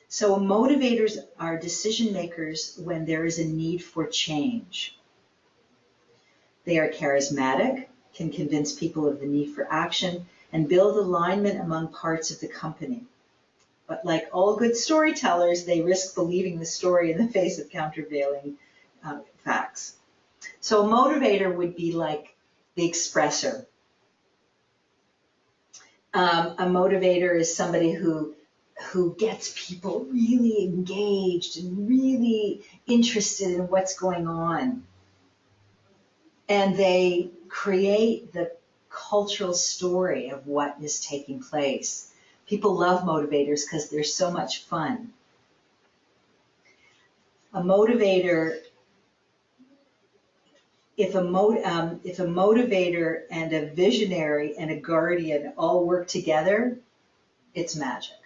So motivators are decision makers when there is a need for change. They are charismatic, can convince people of the need for action, and build alignment among parts of the company. But like all good storytellers, they risk believing the story in the face of countervailing facts. So a motivator would be like the expressor. A motivator is somebody who gets people really engaged and really interested in what's going on. And they create the cultural story of what is taking place. People love motivators because they're so much fun. A motivator, if a motivator and a visionary and a guardian all work together, it's magic,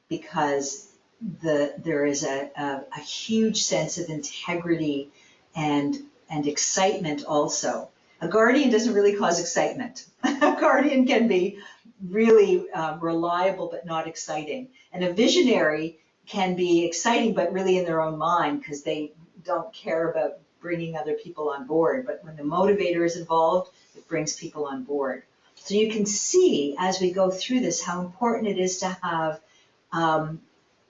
because there is a huge sense of integrity and excitement also. A guardian doesn't really cause excitement. A guardian can be really reliable but not exciting. And a visionary can be exciting but really in their own mind because they don't care about bringing other people on board. But when the motivator is involved, it brings people on board. So you can see as we go through this how important it is to have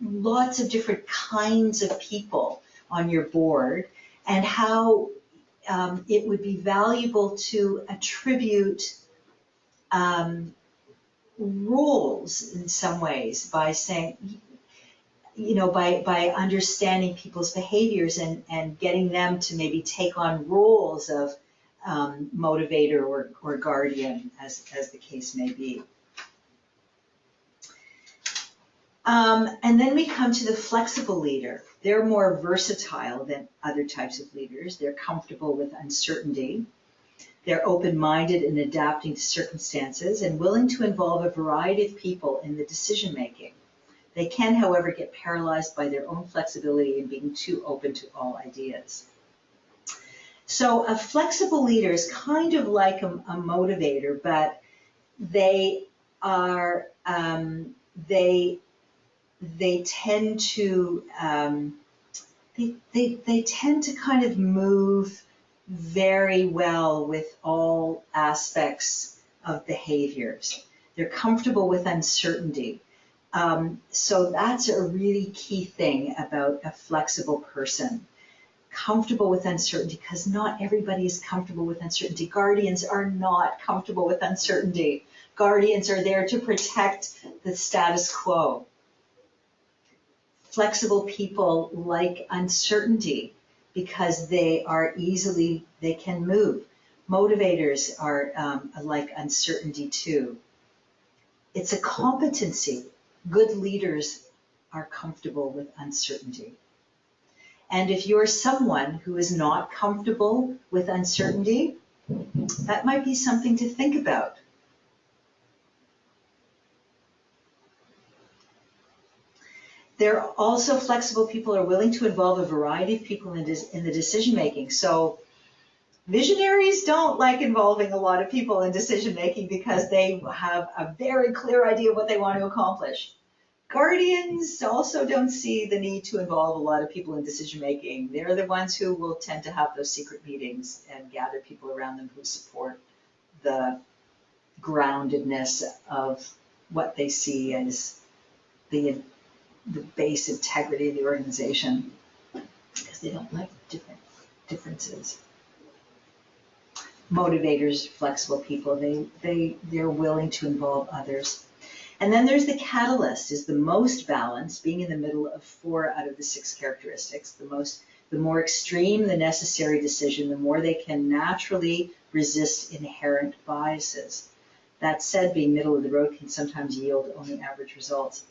lots of different kinds of people on your board, and how it would be valuable to attribute rules in some ways by saying, by understanding people's behaviors and getting them to maybe take on roles of motivator or guardian, as the case may be. And then we come to the flexible leader. They're more versatile than other types of leaders. They're comfortable with uncertainty. They're open-minded in adapting to circumstances and willing to involve a variety of people in the decision-making. They can, however, get paralyzed by their own flexibility and being too open to all ideas. So a flexible leader is kind of like a motivator, but they are, they tend to they tend to kind of move very well with all aspects of behaviors. They're comfortable with uncertainty. So that's a really key thing about a flexible person. Comfortable with uncertainty, because not everybody is comfortable with uncertainty. Guardians are not comfortable with uncertainty. Guardians are there to protect the status quo. Flexible people like uncertainty because they can move. Motivators are like uncertainty too. It's a competency. Good leaders are comfortable with uncertainty. And if you're someone who is not comfortable with uncertainty, that might be something to think about. They're also flexible people are willing to involve a variety of people in the decision making. So visionaries don't like involving a lot of people in decision making because they have a very clear idea of what they want to accomplish. Guardians also don't see the need to involve a lot of people in decision making. They're the ones who will tend to have those secret meetings and gather people around them who support the groundedness of what they see as the base integrity of the organization, because they don't like differences. Motivators, flexible people, they're willing to involve others. And then there's the catalyst, is the most balanced, being in the middle of 4 out of the 6 characteristics. The more extreme the necessary decision, the more they can naturally resist inherent biases. That said, being middle of the road can sometimes yield only average results.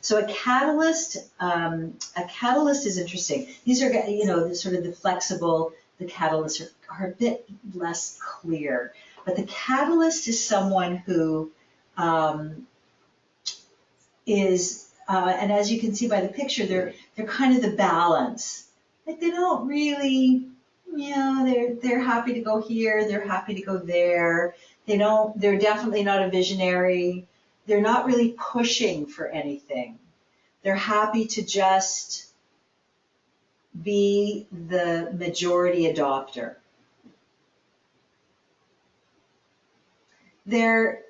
So a catalyst is interesting. These are, sort of the flexible, the catalysts are a bit less clear. But the catalyst is someone who is, and as you can see by the picture, they're kind of the balance. Like they don't really, they're happy to go here, they're happy to go there. They're definitely not a visionary. They're not really pushing for anything. They're happy to just be the majority adopter. They're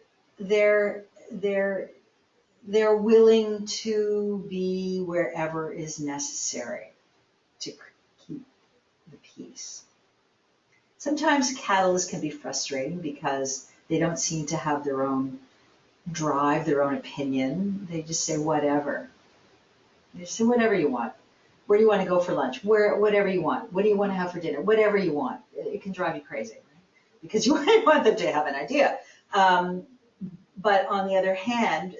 willing to be wherever is necessary to keep the peace. Sometimes catalysts can be frustrating because they don't seem to have their own drive, their own opinion. They just say whatever. They just say whatever you want. Where do you want to go for lunch? Whatever you want. What do you want to have for dinner? Whatever you want. It can drive you crazy, right? Because you want them to have an idea. But on the other hand,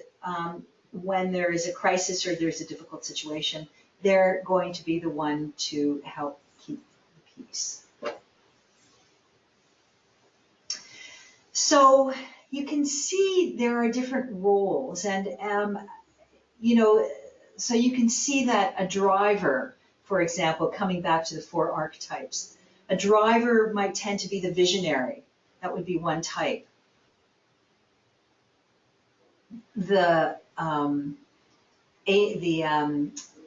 when there is a crisis or there's a difficult situation, they're going to be the one to help keep the peace. So you can see there are different roles, and so you can see that a driver, for example, coming back to the 4 archetypes, a driver might tend to be the visionary. That would be one type. The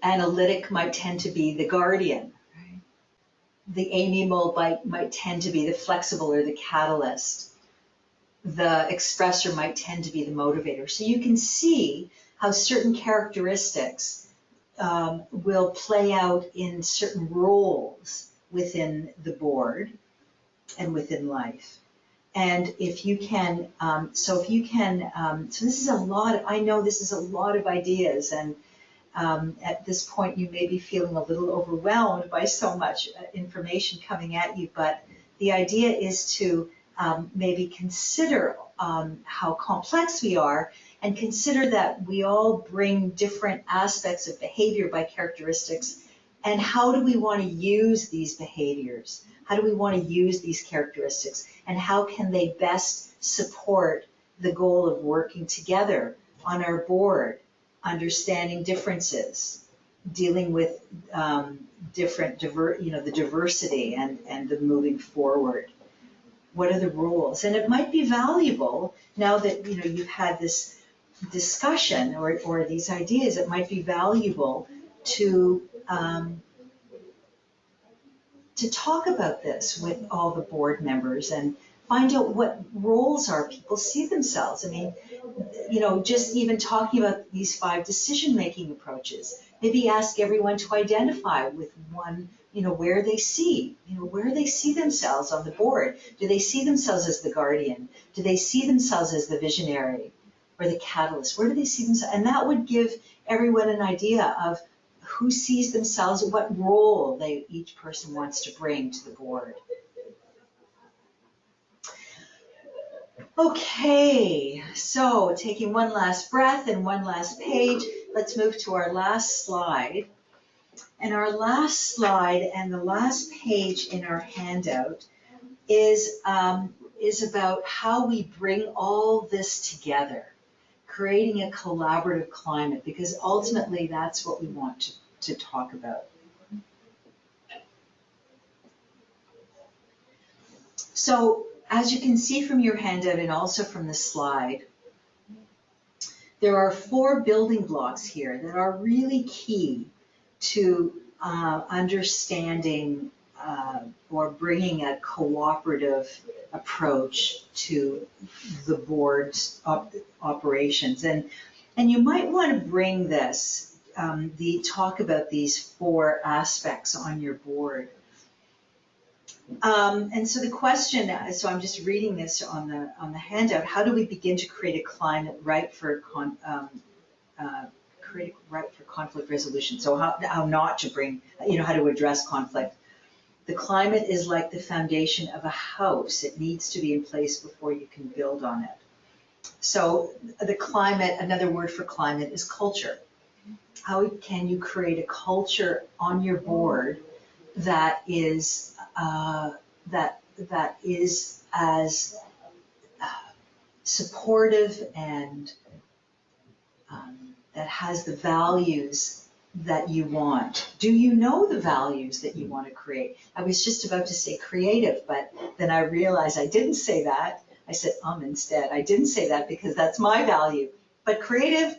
analytic might tend to be the guardian. Right? The amiable might tend to be the flexible or the catalyst. The expressor might tend to be the motivator. So you can see how certain characteristics will play out in certain roles within the board and within life. And if you can, so this is a lot, I know this is a lot of ideas, and at this point you may be feeling a little overwhelmed by so much information coming at you, but the idea is to maybe consider how complex we are, and consider that we all bring different aspects of behavior by characteristics, and how do we want to use these behaviors? How do we want to use these characteristics? And how can they best support the goal of working together on our board, understanding differences, dealing with the diversity and the moving forward? What are the rules? And it might be valuable now that you've had this discussion or these ideas. It might be valuable to talk about this with all the board members and find out what roles are people see themselves. I mean, just even talking about these 5 decision-making approaches, maybe ask everyone to identify with one, where they see themselves on the board. Do they see themselves as the guardian? Do they see themselves as the visionary or the catalyst? Where do they see themselves? And that would give everyone an idea of who sees themselves, what role each person wants to bring to the board. Okay, so taking one last breath and one last page, let's move to our last slide. And our last slide and the last page in our handout is about how we bring all this together, creating a collaborative climate, because ultimately that's what we want to talk about. So, as you can see from your handout and also from the slide, there are 4 building blocks here that are really key to understanding or bringing a cooperative approach to the board's operations. And you might want to bring this, talk about these 4 aspects on your board. And so the question, so I'm just reading this on the handout. How do we begin to create a climate right for conflict resolution? So how not to bring, how to address conflict. The climate is like the foundation of a house. It needs to be in place before you can build on it. So the climate, another word for climate is culture. How can you create a culture on your board that is as supportive and that has the values that you want? Do you know the values that you want to create? I was just about to say creative, but then I realized I didn't say that. I said instead. I didn't say that because that's my value. But creative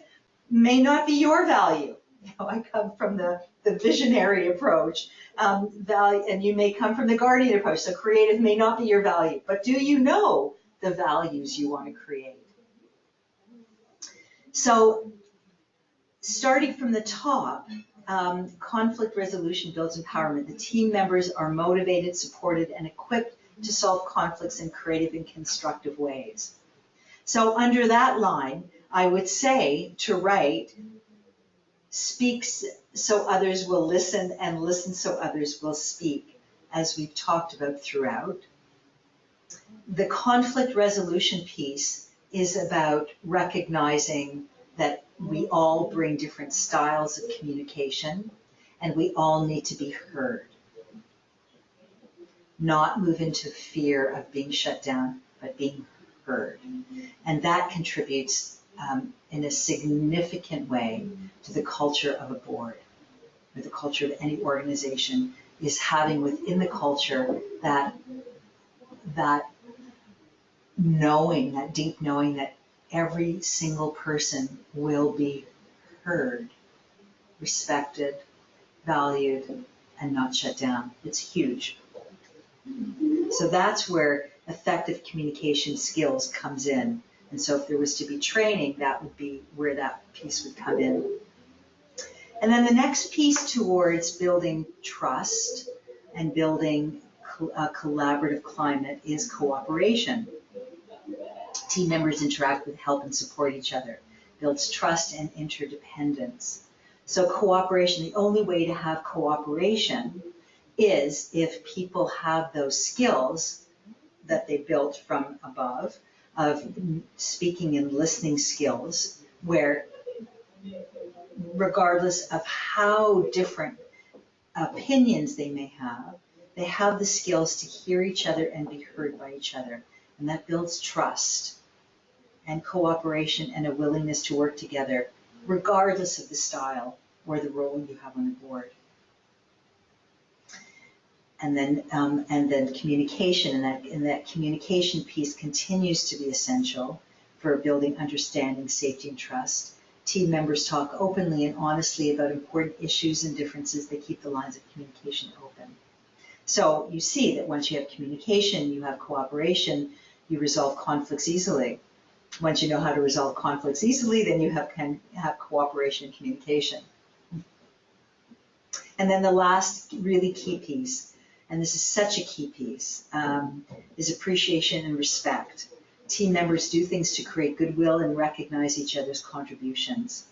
may not be your value. I come from the visionary approach, and you may come from the guardian approach. So creative may not be your value. But do you know the values you want to create? So starting from the top, conflict resolution builds empowerment. The team members are motivated, supported, and equipped to solve conflicts in creative and constructive ways. So under that line, I would say to write, speaks so others will listen, and listen so others will speak, as we've talked about throughout. The conflict resolution piece is about recognizing that we all bring different styles of communication, and we all need to be heard. Not move into fear of being shut down, but being heard. And that contributes in a significant way to the culture of a board, or the culture of any organization, is having within the culture that knowing, that deep knowing that every single person will be heard, respected, valued, and not shut down. It's huge. So that's where effective communication skills comes in. And so if there was to be training, that would be where that piece would come in. And then the next piece towards building trust and building a collaborative climate is cooperation. Team members interact with, help, and support each other, builds trust and interdependence. So cooperation, the only way to have cooperation is if people have those skills that they built from above, of speaking and listening skills, where regardless of how different opinions they may have, they have the skills to hear each other and be heard by each other. And that builds trust and cooperation and a willingness to work together, regardless of the style or the role you have on the board. And then communication, and that communication piece continues to be essential for building understanding, safety, and trust. Team members talk openly and honestly about important issues and differences. They keep the lines of communication open. So you see that once you have communication, you have cooperation, you resolve conflicts easily. Once you know how to resolve conflicts easily, then you can have cooperation and communication. And then the last really key piece, and this is such a key piece, is appreciation and respect. Team members do things to create goodwill and recognize each other's contributions.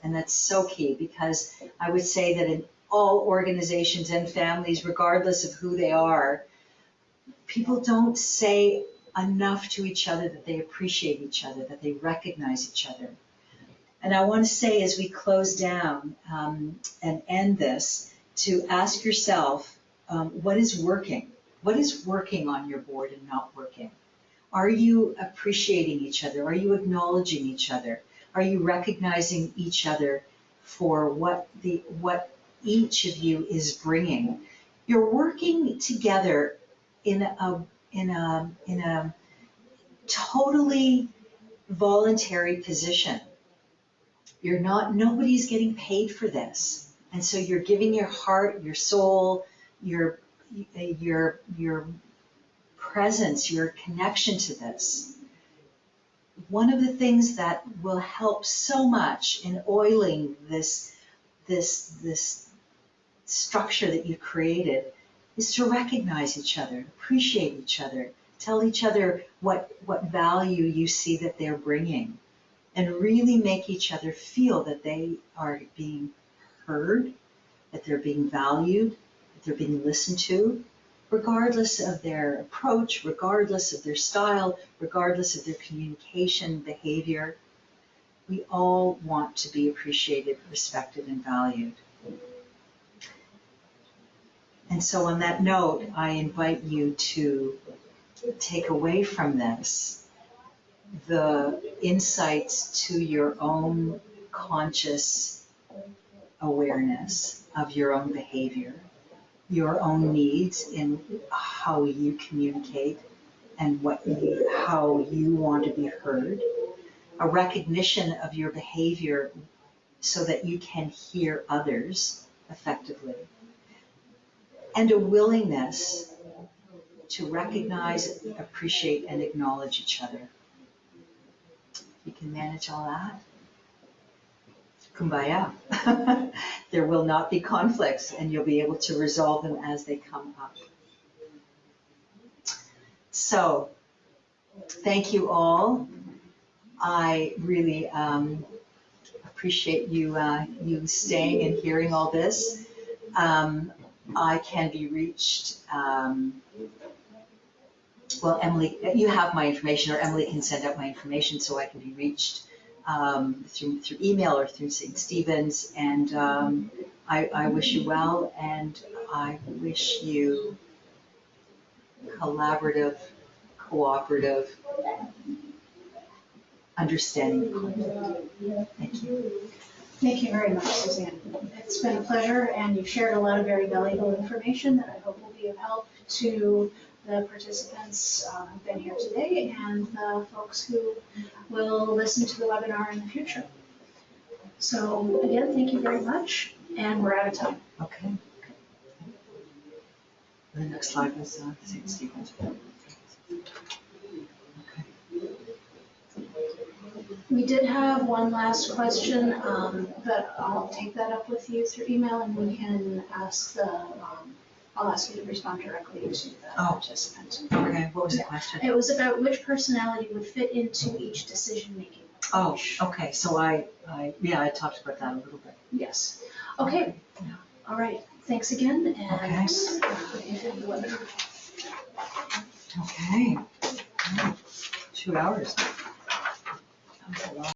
And that's so key, because I would say that in all organizations and families, regardless of who they are, people don't say enough to each other that they appreciate each other, that they recognize each other. And I want to say, as we close down and end this, to ask yourself, what is working? What is working on your board and not working? Are you appreciating each other? Are you acknowledging each other? Are you recognizing each other for what each of you is bringing? You're working together in a totally voluntary position. Nobody's getting paid for this. And so you're giving your heart, your soul, your presence, your connection to this. One of the things that will help so much in oiling this structure that you've created is to recognize each other, appreciate each other, tell each other what value you see that they're bringing, and really make each other feel that they are being heard, that they're being valued, that they're being listened to, regardless of their approach, regardless of their style, regardless of their communication behavior. We all want to be appreciated, respected, and valued. And so on that note, I invite you to take away from this the insights to your own conscious awareness of your own behavior, your own needs in how you communicate and how you want to be heard, a recognition of your behavior so that you can hear others effectively, and a willingness to recognize, appreciate, and acknowledge each other. You can manage all that. Kumbaya. There will not be conflicts, and you'll be able to resolve them as they come up. So, thank you all. I really appreciate you staying and hearing all this. I can be reached. Well, Emily, you have my information, or Emily can send out my information so I can be reached through email or through St. Stephen's. And I wish you well, and I wish you collaborative, cooperative, understanding conflict. Thank you. Thank you very much, Suzanne. It's been a pleasure, and you've shared a lot of very valuable information that I hope will be of help to the participants who've been here today and the folks who will listen to the webinar in the future. So again, thank you very much, and we're out of time. Okay. The next slide was St. Stephen's. Okay. We did have one last question, but I'll take that up with you through email, and we can ask I'll ask you to respond directly to the participant. Okay, what was the question? It was about which personality would fit into each decision-making approach. Oh, okay, so I talked about that a little bit. Yes. Okay. Yeah. All right. Thanks again, and Okay. you have the webinar. Okay. 2 hours. That was a lot.